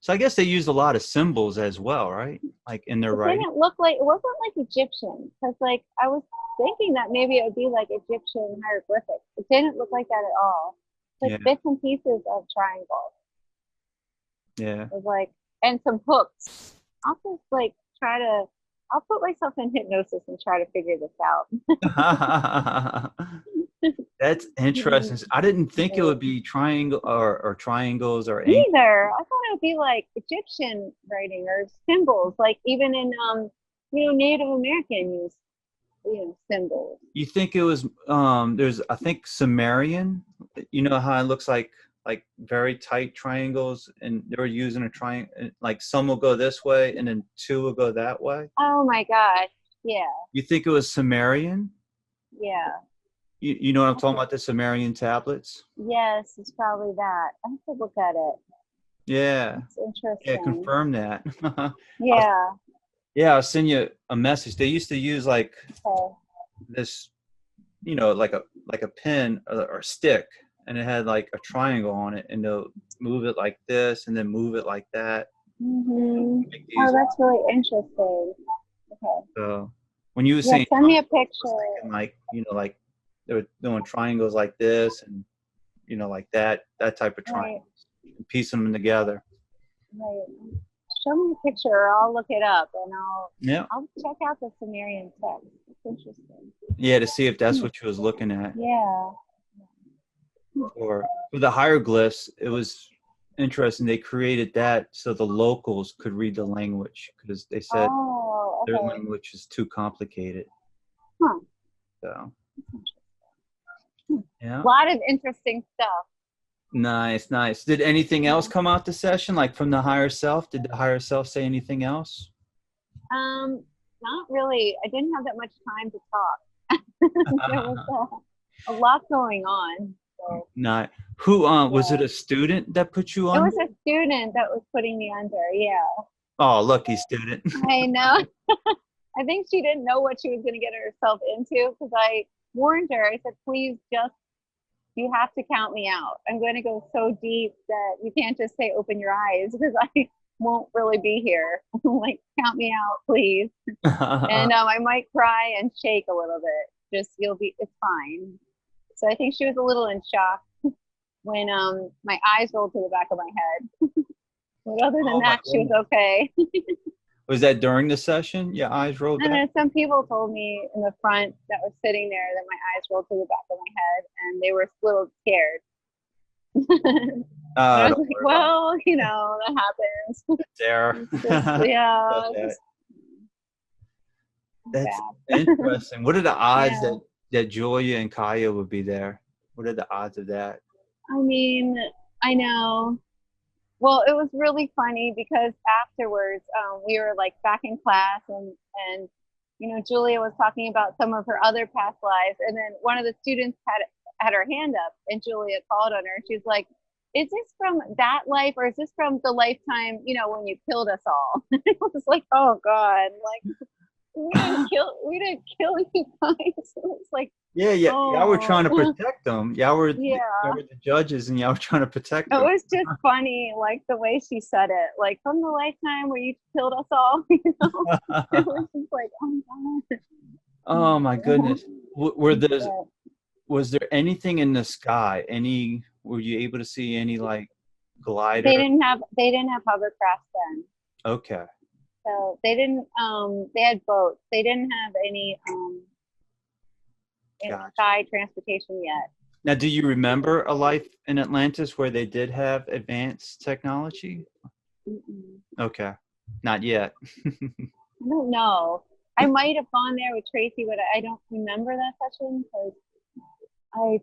So I guess they used a lot of symbols as well, right? Like in their it writing. didn't look like it wasn't like Egyptian because like I was thinking that maybe it would be like Egyptian hieroglyphics. It didn't look like that at all. Like Yeah, bits and pieces of triangles. yeah. It was like and some hooks. I'll just like try to. I'll put myself in hypnosis and try to figure this out. That's interesting. I didn't think it would be triangle or triangles or angles. Neither. I thought it would be like Egyptian writing or symbols, like even in Native American use symbols. You think it was there's I think Sumerian. You know how it looks like very tight triangles, and they were using a triangle. Like some will go this way, and then two will go that way. Oh my gosh. Yeah. You think it was Sumerian? Yeah. You know what I'm talking about? The Sumerian tablets. Yes, it's probably that. I have to look at it. Yeah, It's yeah. interesting. Confirm that. Yeah. Yeah, I'll send you a message. They used to use like Okay. this, like a pin or stick, and it had like a triangle on it, and they'll move it like this, and then move it like that. Make Oh, these. that's really interesting. Okay. So when you were Yeah, saying send me a triangles, I was picture. thinking like they were doing triangles like this, and like that type of Right. triangle, and piecing them together. Right. Show me a picture or I'll look it up and Yeah, I'll check out the Sumerian text. It's interesting. yeah. To see if that's what you was looking at. Yeah. For the hieroglyphs, it was interesting. They created that so the locals could read the language because they said Oh, their okay. language is too complicated. Huh. So A yeah, lot of interesting stuff. nice, nice. Did anything else come out the session, like from the higher self? Did the higher self say anything else? Not really. I didn't have that much time to talk. There was a lot going on. So Not who? Was it yeah. a student that put you It on? was a student that was putting me under. Yeah. Oh, lucky student. I know. I think she didn't know what she was going to get herself into because I warned her. I said, please just, you have to count me out. I'm going to go so deep that you can't just say, open your eyes because I won't really be here. Like, count me out, please. And I might cry and shake a little bit. Just, it's fine. So I think she was a little in shock when my eyes rolled to the back of my head. But other than Oh my that, she was goodness. okay. Was that during the session? Your eyes rolled And back? then some people told me in the front that was sitting there that my eyes rolled to the back of my head and they were a little scared. And I was Don't like, worry about it. well, that happens. There. It's just, yeah, Got it's that. just That's bad. interesting. What are the odds Yeah. that Julia and Kaya would be there? What are the odds of that? I mean, I know. Well, it was really funny because afterwards, we were like back in class, and Julia was talking about some of her other past lives, and then one of the students had her hand up, and Julia called on her. And she's like, "Is this from that life, or is this from the lifetime, when you killed us all?" It was like, "Oh God, like we didn't kill you guys." It was like, Yeah, yeah, y'all were trying to oh, protect them. Y'all yeah. were the judges, and y'all were trying to protect It them. was just funny, like the way she said it, like from the lifetime where you killed us all, It was just like, oh God. Oh my goodness. Were the But was there anything in the sky? Were you able to see any like they glider? didn't have they didn't have hovercraft then. Okay. So they didn't they had boats. They didn't have any Gotcha. sky transportation yet. Now, do you remember a life in Atlantis where they did have advanced technology? Mm-mm. Okay. Not yet. I don't know. I might have gone there with Tracy, but I don't remember that session because I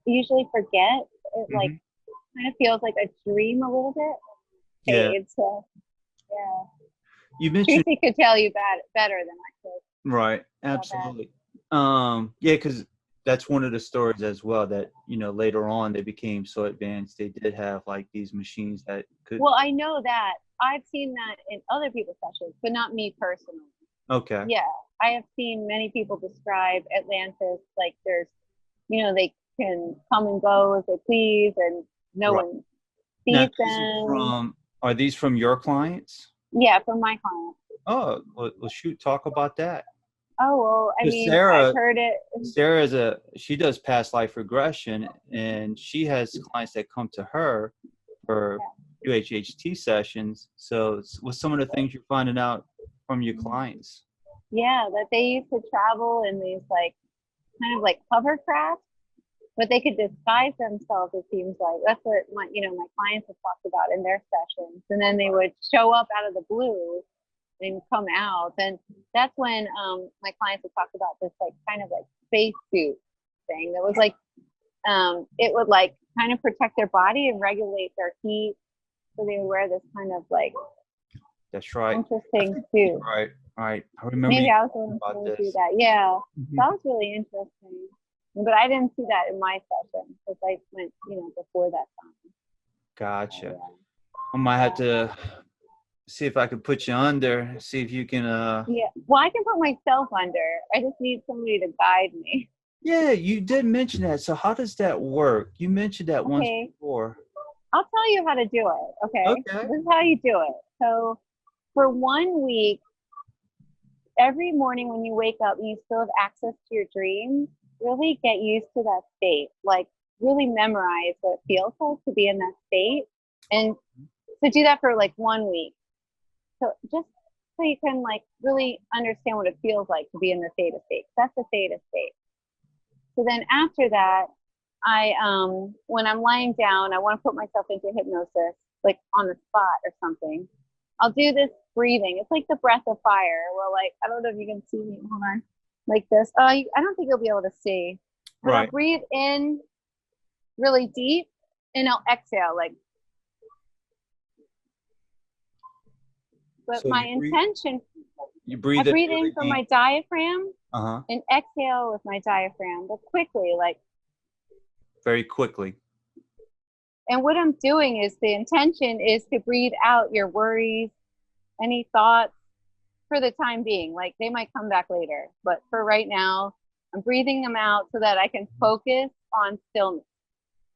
usually forget. It like Hmm. kind of feels like a dream a little bit. Yeah. Fade. So yeah, You mentioned Tracy could tell you better than I could right. about that. Absolutely. Yeah, because that's one of the stories as well that, later on they became so advanced they did have like these machines that could Well, I know that I've seen that in other people's sessions, but not me personally. okay. Yeah, I have seen many people describe Atlantis like they can come and go as they please, and no Right. one Now sees them. are these from your clients? Yeah, from my clients. Oh, well shoot, talk about that. Oh well, I Because mean, I've heard it. She does past life regression, and she has clients that come to her for QHHT sessions. So, what's some of the things you're finding out from your clients? Yeah, that they used to travel in these like kind of like hovercraft, but they could disguise themselves. It seems like that's what my clients have talked about in their sessions, and then they would show up out of the blue and come out. And that's when my clients would talk about this like kind of like space suit thing that was like it would like kind of protect their body and regulate their heat. So they would wear this kind of like That's right. I interesting think you're suit. right. All right. I remember Maybe you I was the talking one about who do this. that. Yeah. Mhm. That was really interesting. But I didn't see that in my session because I went, before that time. Gotcha. So, I might have yeah. to see if I could put you under, see if you can Yeah. Well, I can put myself under. I just need somebody to guide me. yeah, you did mention that. So how does that work? You mentioned that once Okay. before. I'll tell you how to do it. Okay. Okay. This is how you do it. So for 1 week, every morning when you wake up and you still have access to your dreams, really get used to that state. Like really memorize what it feels like to be in that state. And so do that for like 1 week. So just so you can like really understand what it feels like to be in the theta state. That's the theta state. So then after that, I when I'm lying down, I want to put myself into hypnosis, like on the spot or something. I'll do this breathing. It's like the breath of fire. Well, like I don't know if you can see me. Hold on, like this. I don't think you'll be able to see, but I'll Right. breathe in really deep, and I'll exhale like. But So my intention, I breathe in breathe in really from deep. my diaphragm Uh-huh. and exhale with my diaphragm, but quickly, like. Very quickly. And what I'm doing is the intention is to breathe out your worries, any thoughts for the time being. Like they might come back later, but for right now, I'm breathing them out so that I can focus on stillness.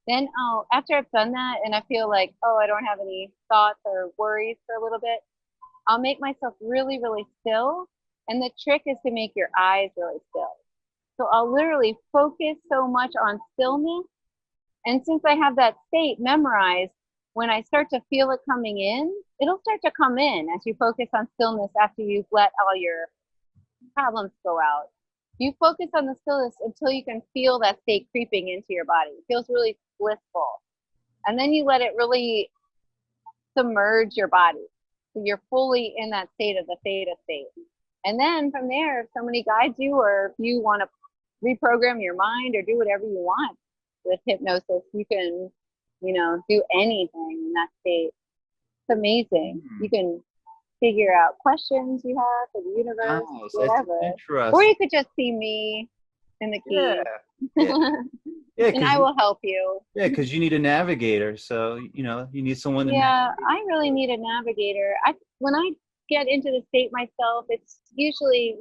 Then after I've done that and I feel like, oh, I don't have any thoughts or worries for a little bit, I'll make myself really, really still. And the trick is to make your eyes really still. So I'll literally focus so much on stillness. And since I have that state memorized, when I start to feel it coming in, it'll start to come in as you focus on stillness after you've let all your problems go out. You focus on the stillness until you can feel that state creeping into your body. It feels really blissful. And then you let it really submerge your body. So you're fully in that state of the theta state. And then from there, if somebody guides you or if you want to reprogram your mind or do whatever you want with hypnosis, you can do anything in that state. It's amazing. You Hmm. can figure out questions you have for the universe, Nice. That's whatever. Or interesting. you could just see me in the Yeah. key. Yeah. Yeah. And Because I will help you. you need a navigator. So, you need someone to Yeah, navigate. I really need a navigator. When I get into the state myself, it's usually,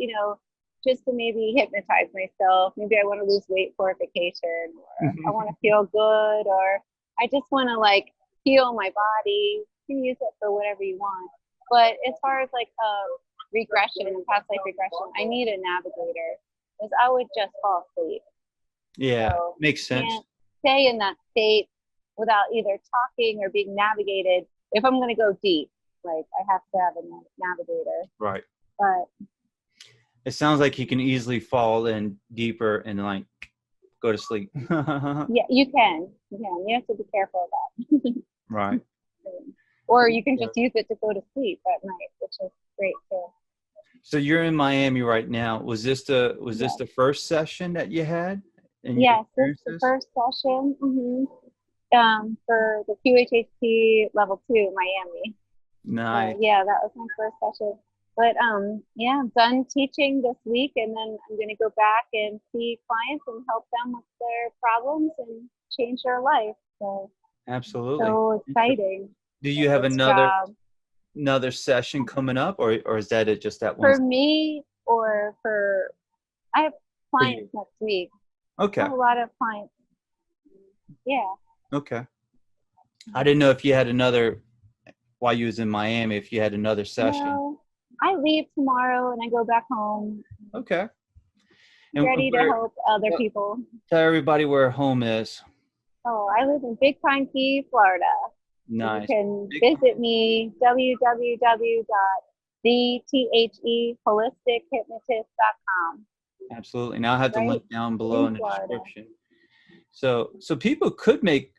just to maybe hypnotize myself. Maybe I want to lose weight for a vacation, or I want to feel good, or I just want to like heal my body. You can use it for whatever you want. But as far as like regression, past life regression, I need a navigator because I would just fall asleep. Yeah. So Makes I sense. can't stay in that state without either talking or being navigated. If I'm going to go deep, like I have to have a navigator. Right. But It sounds like you can easily fall in deeper and like go to sleep. yeah, you can. You have to be careful of that. Right. Or you can just use it to go to sleep at night, which is great too. So you're in Miami right now. Was this the Yes, first session that you had and you yes, this is experienced the this? first session for the QHHT level 2 in Miami. Nice. Yeah, that was my first session. But yeah, I'm done teaching this week, and then I'm going to go back and see clients and help them with their problems and change their life. Absolutely. So exciting. Do you have This job another session coming up, or is that it? Just that one for me, or for I have for clients you? next week. I Okay. have a lot of clients. Yeah. Okay. I didn't know if you had another while you was in Miami. If you had another session. No, I leave tomorrow and I go back home, Okay. And ready to where? help other uh, people. Tell everybody where home is. Oh, I live in Big Pine Key, Florida. You Nice. can Big visit me www.thetholistichypnotist.com. Absolutely. Now I have the Right link down below in in the Florida. description. So people could make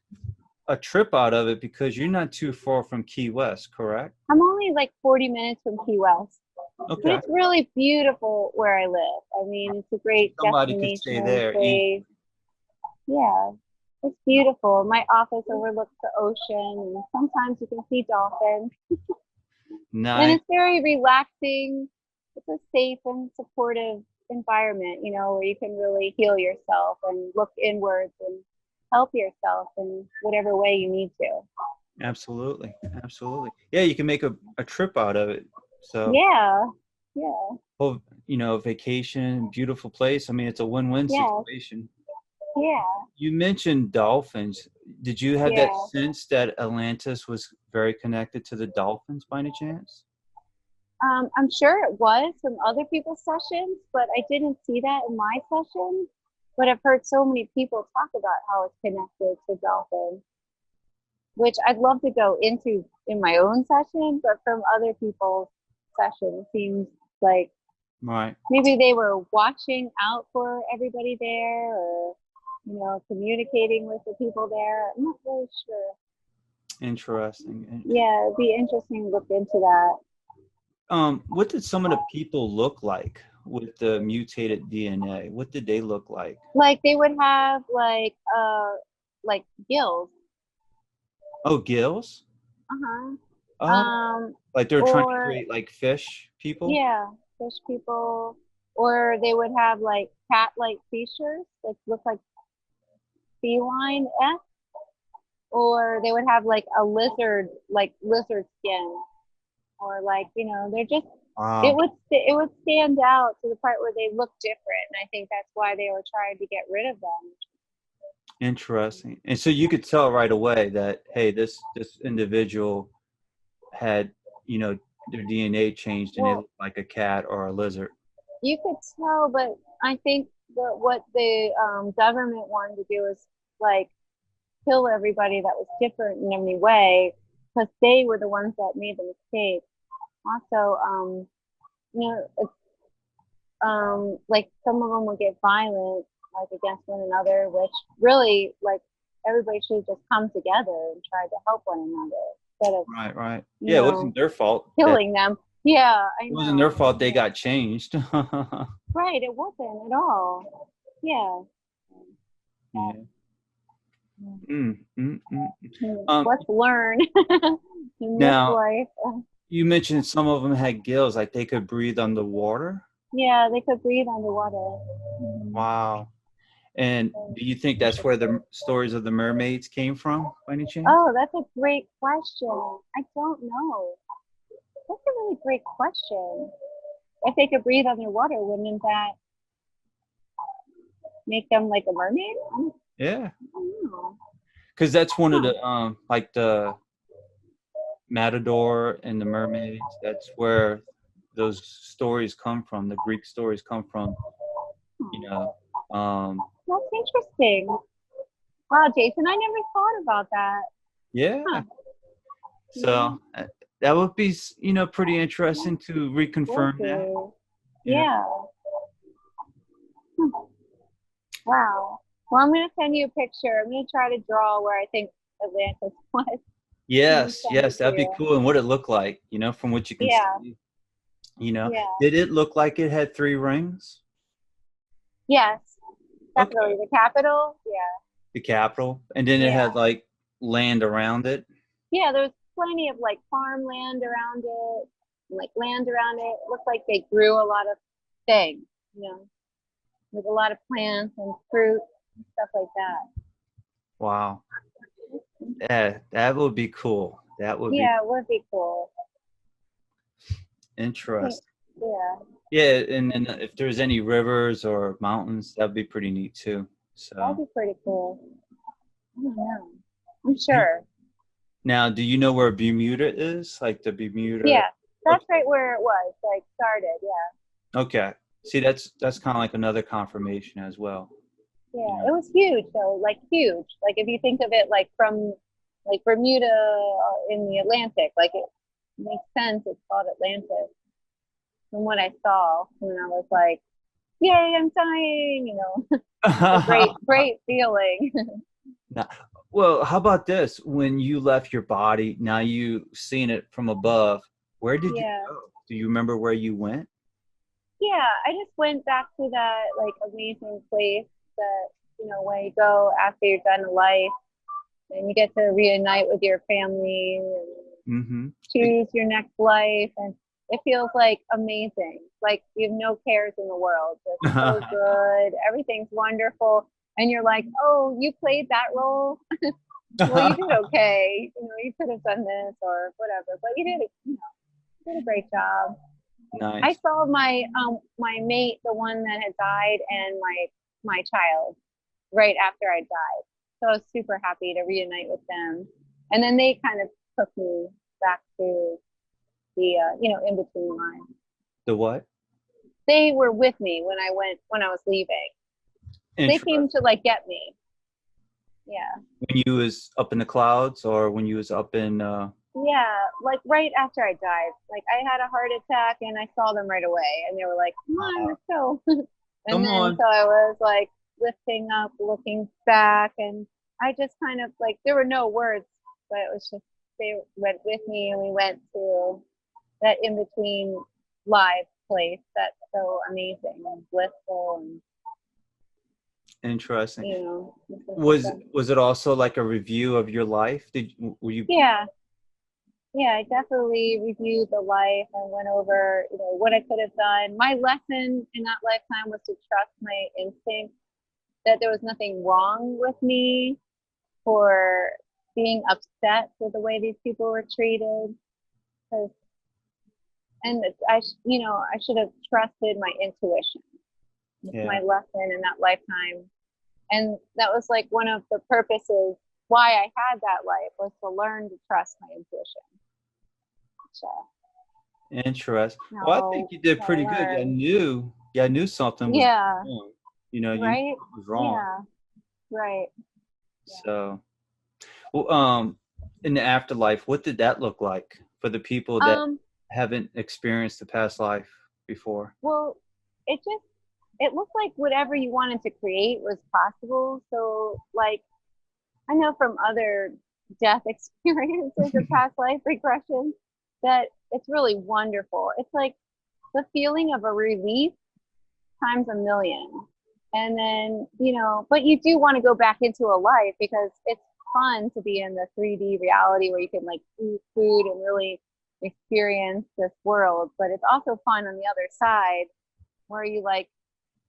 a trip out of it because you're not too far from Key West, correct? I'm only like 40 minutes from Key West, but Okay. it's really beautiful where I live. I mean, it's a great Somebody could stay destination there easy. place. Yeah, it's beautiful. My office overlooks the ocean, and sometimes you can see dolphins. And Nice. it's very relaxing. It's a safe and supportive environment, where you can really heal yourself and look inwards and help yourself in whatever way you need to. Absolutely. Absolutely. Yeah, you can make a trip out of it. So, Yeah. Yeah. well, vacation, beautiful place. I mean, it's a win-win Yes. situation. Yeah. You mentioned dolphins. Did you have that Yeah. sense that Atlantis was very connected to the dolphins by any chance? I'm sure it was from other people's sessions, but I didn't see that in my session. But I've heard so many people talk about how it's connected to dolphins, which I'd love to go into in my own session, but from other people's sessions, seems like Right. maybe they were watching out for everybody there, or communicating with the people there. I'm not really sure. Interesting. Yeah, it'd be interesting to look into that. What did some of the people look like with the mutated DNA? What did they look like? Like they would have like gills. Oh, gills? Uh-huh. Oh, like they're trying to Or create like fish people? yeah, fish people. Or they would have like cat-like features, like look like feline esque. Or they would have like a lizard skin. Or like, they're just Wow. it would stand out to the part where they look different. And I think that's why they were trying to get rid of them. Interesting. And so you could tell right away that, hey, this individual had, their DNA changed and they Well, look like a cat or a lizard. you could tell, but I think what the government wanted to do is like kill everybody that was different in any way, because they were the ones that made the mistake. Also, it's, like some of them would get violent, like against one another, which really, like, everybody should just come together and try to help one another instead of, Right, right. you Yeah, it know, wasn't their fault that killing them. Yeah, I it wasn't their know. fault they Yeah. got changed. Right, it wasn't at all. Yeah. Yeah. Mm, mm, mm. Um, Let's learn in this now life. you mentioned some of them had gills, like they could breathe underwater. Yeah, they could breathe underwater. Mhm. Wow. And So do you think that's where the stories of the mermaids came from, by any chance? oh, that's a great question. I don't know. That's a really great question. If they could breathe underwater, wouldn't that make them like a mermaid? Yeah, I don't know. because that's one of Huh. the like the Matador and the mermaids. That's where those stories come from. The Greek stories come from. You know, um, That's interesting. Wow, Jason, I never thought about that. yeah. Huh. So that would be, pretty interesting to Would reconfirm that. be. You know. Yeah. Hmm. Wow. Well, I'm going to send you a picture. I'm going to try to draw where I think Atlantis was and Yes, send it yes, to that'd be you. cool. And what it looked like, from what you can Yeah. see. Yeah. Did it look like it had three rings? Yes. Okay. Definitely. The capital. Yeah. The capital, and then it Yeah. had like land around it. Yeah. There's plenty of like farmland around it, like land around it. It looked like they grew a lot of things, with a lot of plants and fruit and stuff like that. Wow. Yeah, that would be cool. That would be Yeah, it would be cool. Okay. interesting. Yeah, Yeah, and then if there's any rivers or mountains, that'd be pretty neat too. that'd So, be pretty cool. I don't know. I'm you, sure. now, do you know where Bermuda is? Like the Bermuda? Yeah, that's Okay. right where it was, like started. Yeah, Okay. See, that's kind of like another confirmation as well. You yeah. know. It was huge though, like huge. Like if you think of it like from like Bermuda in the Atlantic, like it makes sense. It's called Atlantis. From what I saw when I was like, "Yay, I'm dying!" It's a great, great feeling. Now, well, how about this? When you left your body, now you seen it from above. Where did you Yeah. go? Do you remember where you went? Yeah, I just went back to that like amazing place that, when you go after you're done in life and you get to reunite with your family and Mm-hmm. choose your next life, and it feels like amazing. Like you have no cares in the world. It's so good. Everything's wonderful. And you're like, oh, you played that role? Well, you did okay. You could have done this or whatever, but you did a great job. I Nice. saw my mate, the one that had died, and my child right after I died. So I was super happy to reunite with them. And then they kind of took me back to the in between line. The what? They were with me when I was leaving. They came to Interesting. like get me. Yeah. When you was up in the clouds or when you was up in Yeah, like right after I died. Like I had a heart attack and I saw them right away and they were like, "Come on, let's go." And come then on. so I was like lifting up, looking back, and I just kind of like there were no words, but it was just they went with me and we went to that in between live place that's so amazing and blissful and Interesting. it's just Was it also like a review of your life? Were you yeah. Yeah, I definitely reviewed the life and went over, what I could have done. My lesson in that lifetime was to trust my instinct, that there was nothing wrong with me for being upset with the way these people were treated. 'Cause- And I should have trusted my intuition. It's yeah, my lesson in that lifetime. And that was like one of the purposes why I had that life was to learn to trust my intuition. So interesting. Well, I think now you did I pretty good. learned. I knew something was Yeah, wrong. You knew right? what was wrong. Yeah, right. Yeah. So, well, in the afterlife, what did that look like for the people that Um, haven't experienced the past life before? well, it looked like whatever you wanted to create was possible. So like I know from other death experiences or past life regressions that it's really wonderful. It's like the feeling of a relief times a million. And then, but you do want to go back into a life because it's fun to be in the 3D reality where you can like eat food and really experience this world. But it's also fun on the other side where you like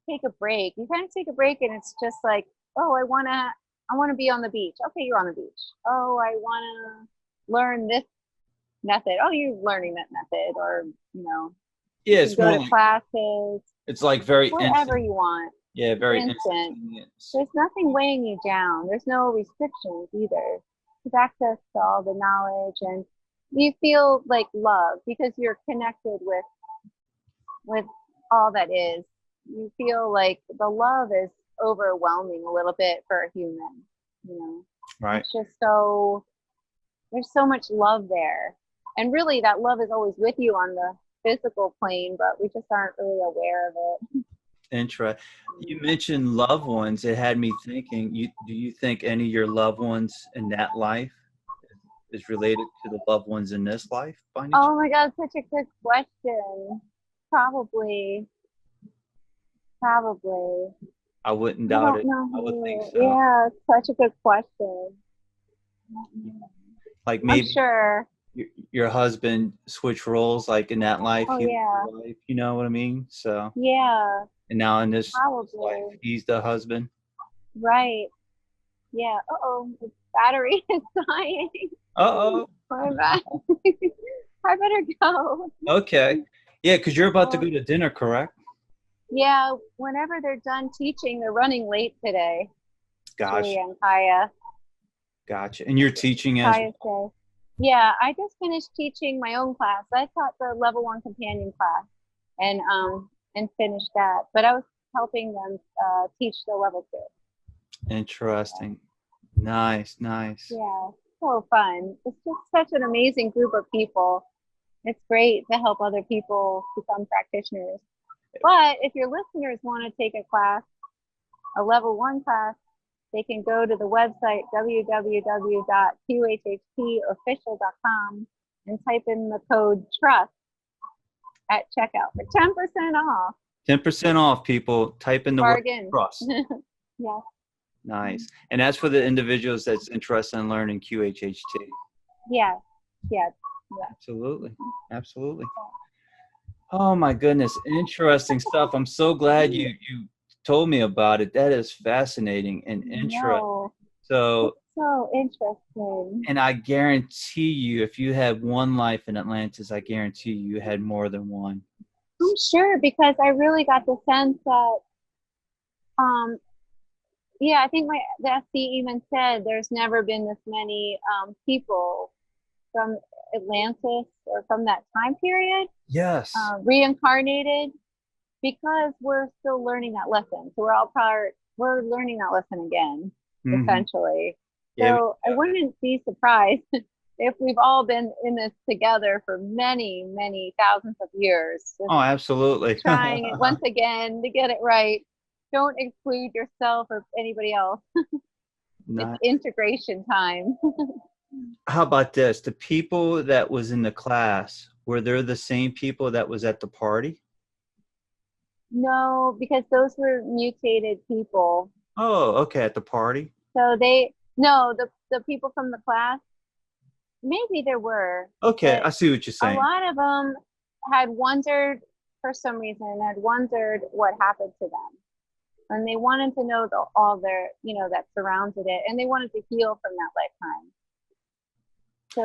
take a break. You kind of take a break and it's just like, oh, I want to be on the beach. Okay, you're on the beach. Oh, I want to learn this method. Oh, you're learning that method, or Yeah, you it's go more to like, classes, it's like very whatever instant. you want. Yeah, very Instant. instantaneous. There's nothing weighing you down. There's no restrictions either. You have access to all the knowledge, and you feel like love because you're connected with all that is. You feel like the love is overwhelming a little bit for a human. Right. It's just there's so much love there, and really that love is always with you on the physical plane, but we just aren't really aware of it. Interesting. You mentioned loved ones. It had me thinking, do you think any of your loved ones in that life is related to the loved ones in this life by any chance? Oh my God, such a good question. Probably. I wouldn't I doubt don't it. know I would think who. so. Yeah, it's such a good question. Like I'm maybe sure. your husband switched roles, like in that life, Oh he was yeah. the wife, you know what I mean? So, Yeah, and now in this life, probably. he's the husband. Right. Yeah. Uh-oh, the battery is dying. Uh-oh. My bad. I better go. Okay. Yeah, because you're about to Oh, go to dinner, correct? yeah, whenever they're done teaching, they're running late today. Gosh, Julia and Kaya. gotcha. And you're teaching as Kaya's day. Yeah, I just finished teaching my own class. I taught the level 1 companion class and finished that. But I was helping them teach the level 2. interesting. Nice, nice. Yeah, so fun. It's just such an amazing group of people. It's great to help other people become practitioners. But if your listeners want to take a class, a level 1 class, they can go to the website www.qhhtofficial.com and type in the code TRUST at checkout for 10% off. 10% off, people. Type in the word Bargain. trust. Yeah. Nice. And that's for the individuals that's interested in learning QHHT. Yeah. Yeah. Absolutely. Absolutely. Oh my goodness. Interesting stuff. I'm so glad you told me about it. That is fascinating and interesting. No, So, it's so interesting. and I guarantee you, if you had one life in Atlantis, I guarantee you had more than one. I'm sure, because I really got the sense that, yeah, I think the SC even said there's never been this many people from Atlantis or from that time period Yes. reincarnated, because we're still learning that lesson. So we're learning that lesson again, essentially. Yeah, So I wouldn't be surprised if we've all been in this together for many, many thousands of years. Just oh, absolutely. trying it once again to get it right. Don't exclude yourself or anybody else. Nice. It's integration time. How about this? The people that was in the class, were there the same people that was at the party? No, because those were mutated people. Oh, okay, at the party. So the people from the class, maybe there were. Okay, I But see what you're a saying. lot of them had wondered, for some reason, what happened to them. And they wanted to know all their, that surrounded it. And they wanted to heal from that lifetime. So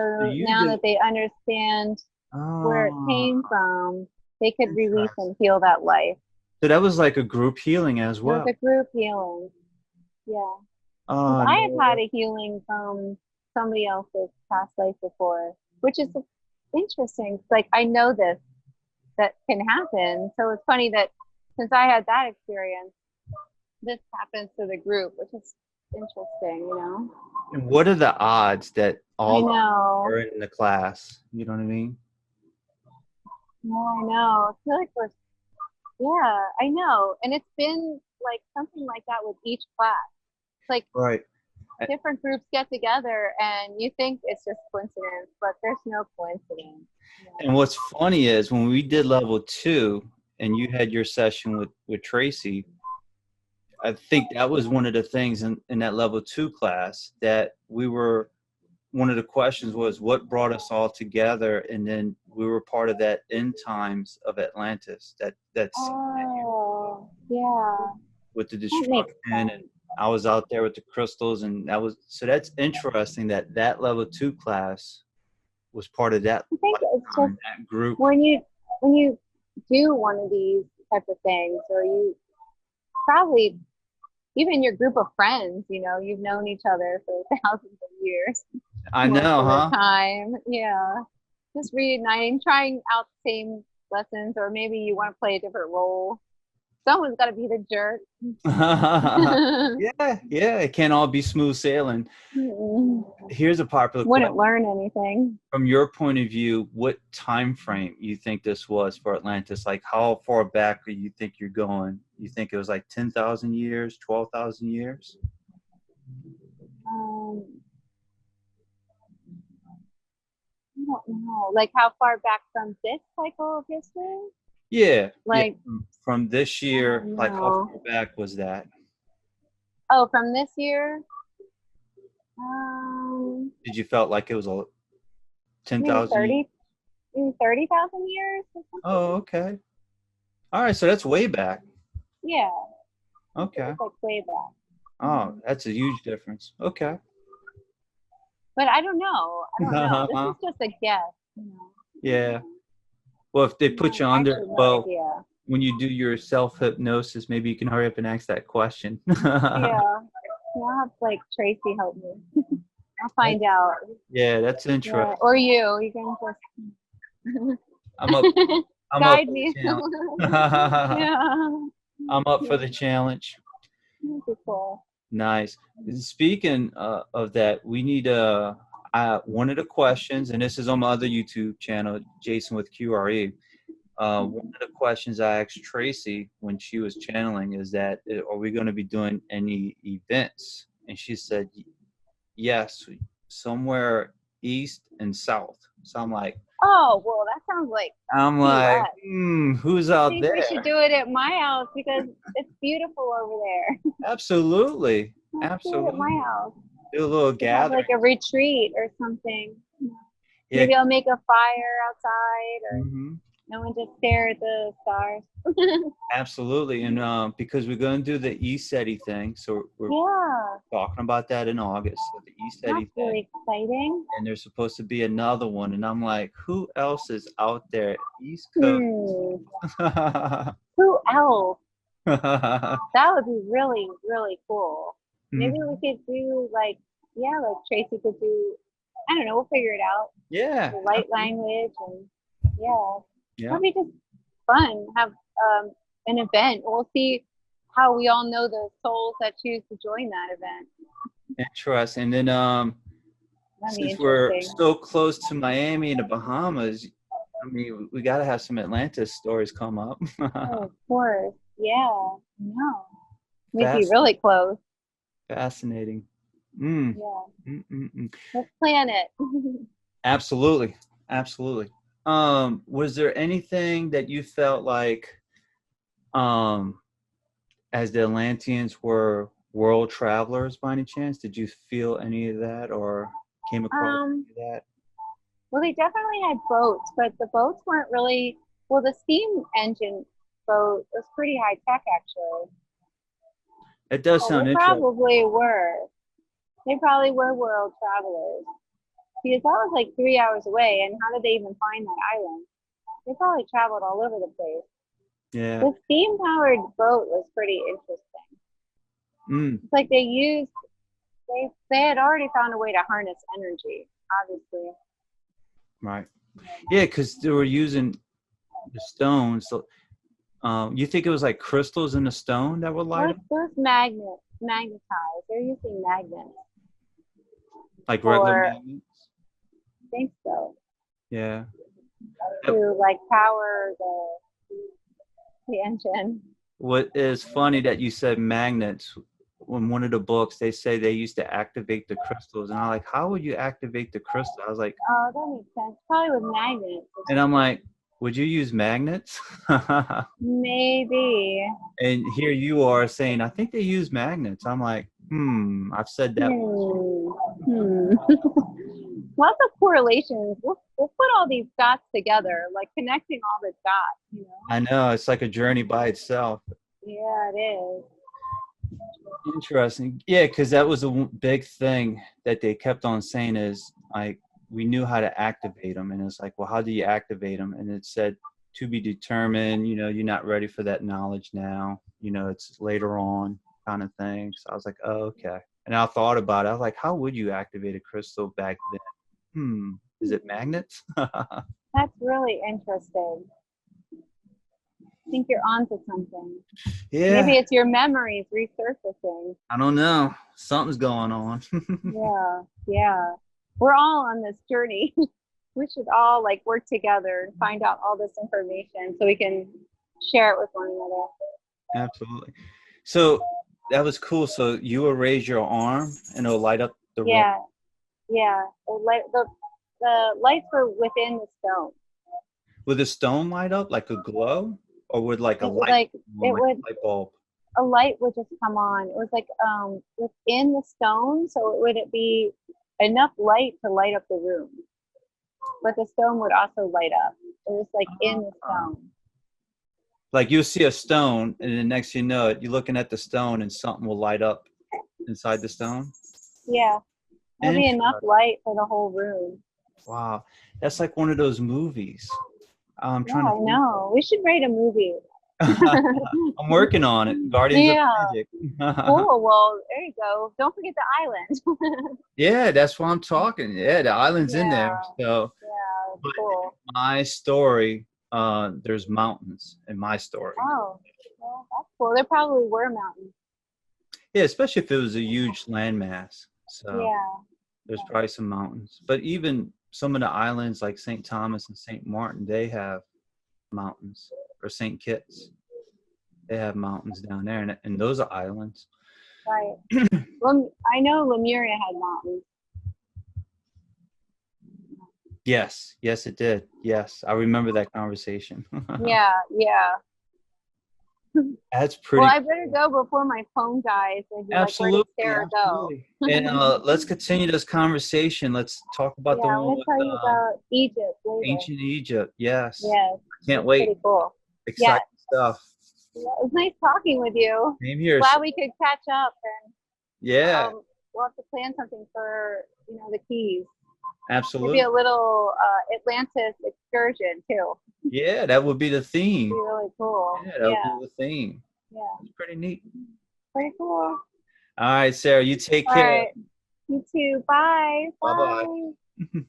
now that they understand where it came from, they could release and heal that life. So that was like a group healing as well. It was a group healing. Yeah. Oh, I have had a healing from somebody else's past life before, which is interesting. Like, I know that can happen. So it's funny that since I had that experience, this happens to the group, which is interesting, And what are the odds that all are in the class? You know what I mean? No, I know. I feel like yeah, I know. And it's been like something like that with each class. It's like right. Different groups get together and you think it's just coincidence, but there's no coincidence. And what's funny is when we did level 2 and you had your session with Tracy, I think that was one of the things in that level 2 class that we were, one of the questions was what brought us all together, and then we were part of that end times of Atlantis. That's Oh, yeah. with the That makes destruction, sense. and I was out there with the crystals, and that was, so that's interesting that that level 2 class was part of that I think it's just that group. when you do one of these type of things, or you probably even your group of friends, you know, you've known each other for thousands of years I most know, of huh? the time. Yeah. Just reuniting, trying out the same lessons, or maybe you want to play a different role. Someone's got to be the jerk. Yeah, it can't all be smooth sailing. Here's a popular Wouldn't question. learn anything. From your point of view, what time frame you think this was for Atlantis? Like, how far back do you think you're going? You think it was like 10,000 years, 12,000 years? I don't know. Like how far back from this cycle of history? Yeah. Like, from this year, like how know. far back was that? Oh, from this year? Did you felt like it was a Maybe 10,000? 30,000 years or something? Oh, okay. All right, so that's way back. Yeah. Okay. It's like way back. Oh, that's a huge difference. Okay. But I don't know. I don't know. This is just a guess. You know? Yeah. Well, if they put you under, Actually, no well, idea. when you do your self-hypnosis, maybe you can hurry up and ask that question. Yeah. I'll have like Tracy help me. I'll find out. Yeah, that's Yeah. interesting. Or you can just I'm up. I'm guide up me. for the challenge. Yeah. I'm up for the challenge. That'd be cool. Nice. Speaking of that, we need one of the questions, and this is on my other YouTube channel, Jason with QRE. One of the questions I asked Tracy when she was channeling is that, are we going to be doing any events? And she said, yes, somewhere east and south. So I'm like, Oh, well, that sounds like who's I out think there? we should do it at my house because it's beautiful over there. Absolutely. Let's do it at my house. Do a little Have gathering. like a retreat or something. Yeah. Maybe I'll make a fire outside, or Mhm. no one just stare at the stars. Absolutely. And because we're going to do the ESETI thing, so we're Yeah, talking about that in August. So the ESETI that's thing. really exciting. And there's supposed to be another one. And I'm like, who else is out there? East Coast. Who else? That would be really, really cool. Maybe we could do like Tracy could do, I don't know, we'll figure it out. Yeah. The light language, and Yeah. that'd be just fun. Have an event. We'll see how we all know the souls that choose to join that event. Interesting. And then since we're so close to Miami and the Bahamas, I mean, we got to have some Atlantis stories come up. Oh, of course. Yeah. No. We'd be really close. Fascinating. Yeah. Let's plan it. Absolutely. Absolutely. Was there anything that you felt like, as the Atlanteans were world travelers by any chance? Did you feel any of that or came across any of that? Well, they definitely had boats, but the boats weren't really, well, the steam engine boat was pretty high tech, actually. It does sound interesting. They probably were world travelers. Because that was like 3 hours away, and how did they even find that island? They probably traveled all over the place. Yeah. The steam-powered boat was pretty interesting. It's like they had already found a way to harness energy, obviously. Right. Yeah, because they were using the stones. So, you think it was like crystals in the stone that would light up? Those magnetized. They're using magnets. Like regular magnets? I think so. Yeah. To like power the engine. What is funny that you said magnets. In one of the books, they say they used to activate the crystals, and I'm like, how would you activate the crystal? I was like, oh, that makes sense. Probably with magnets. And I'm like, Would you use magnets? Maybe. And here you are saying, I think they use magnets. I'm like, I've said that. Hmm. Lots of correlations. We'll put all these dots together, like connecting all the dots, you know? I know, it's like a journey by itself. Yeah, it is. Interesting. Yeah, because that was a big thing that they kept on saying is like, we knew how to activate them. And it's like, well, how do you activate them? And it said, to be determined, you know, you're not ready for that knowledge now. You know, it's later on kind of thing. So I was like, oh, okay. And I thought about it. I was like, how would you activate a crystal back then? Is it magnets? That's really interesting. I think you're onto something. Yeah. Maybe it's your memories resurfacing. I don't know. Something's going on. Yeah. We're all on this journey. We should all like work together and find out all this information so we can share it with one another. Absolutely. So that was cool. So you will raise your arm and it'll light up the room. Yeah. The lights were within the stone. Would the stone light up like a glow, or would like a light, like a light bulb? A light would just come on. It was like within the stone, so would it be enough light to light up the room, but the stone would also light up. It was like in the stone. Like you'll see a stone, and then next you know it, you're looking at the stone, and something will light up inside the stone. Yeah, there'll be enough light for the whole room. Wow, that's like one of those movies. I'm trying to. I know. We should write a movie. I'm working on it. Guardians of Magic. Cool. Well, there you go. Don't forget the island. Yeah, that's why I'm talking. Yeah, the island's in there. So, yeah, cool. My story, there's mountains in my story. Oh, well, that's cool. There probably were mountains. Yeah, especially if it was a huge landmass. So there's probably some mountains. But even some of the islands like St. Thomas and St. Martin, they have mountains. Or St. Kitts, they have mountains down there, and those are islands. Right. Well, I know Lemuria had mountains. Yes, it did. Yes, I remember that conversation. Yeah. That's pretty. Well, I better go before my phone dies. And Absolutely. Like, where did Sarah go? And let's continue this conversation. Let's talk about the one. I'm going to tell you about Egypt later. Ancient Egypt. Yes. Yes. Can't wait. Pretty cool. Exciting stuff. Yeah, it was nice talking with you. Same here. Glad we could catch up, and we'll have to plan something for the Keys. Absolutely. Maybe a little Atlantis excursion too. Yeah, that would be the theme. That'd be really cool. Yeah, that would be the theme. Yeah. It's pretty neat. Pretty cool. All right, Sarah, you take care. Right. You too. Bye. Bye-bye.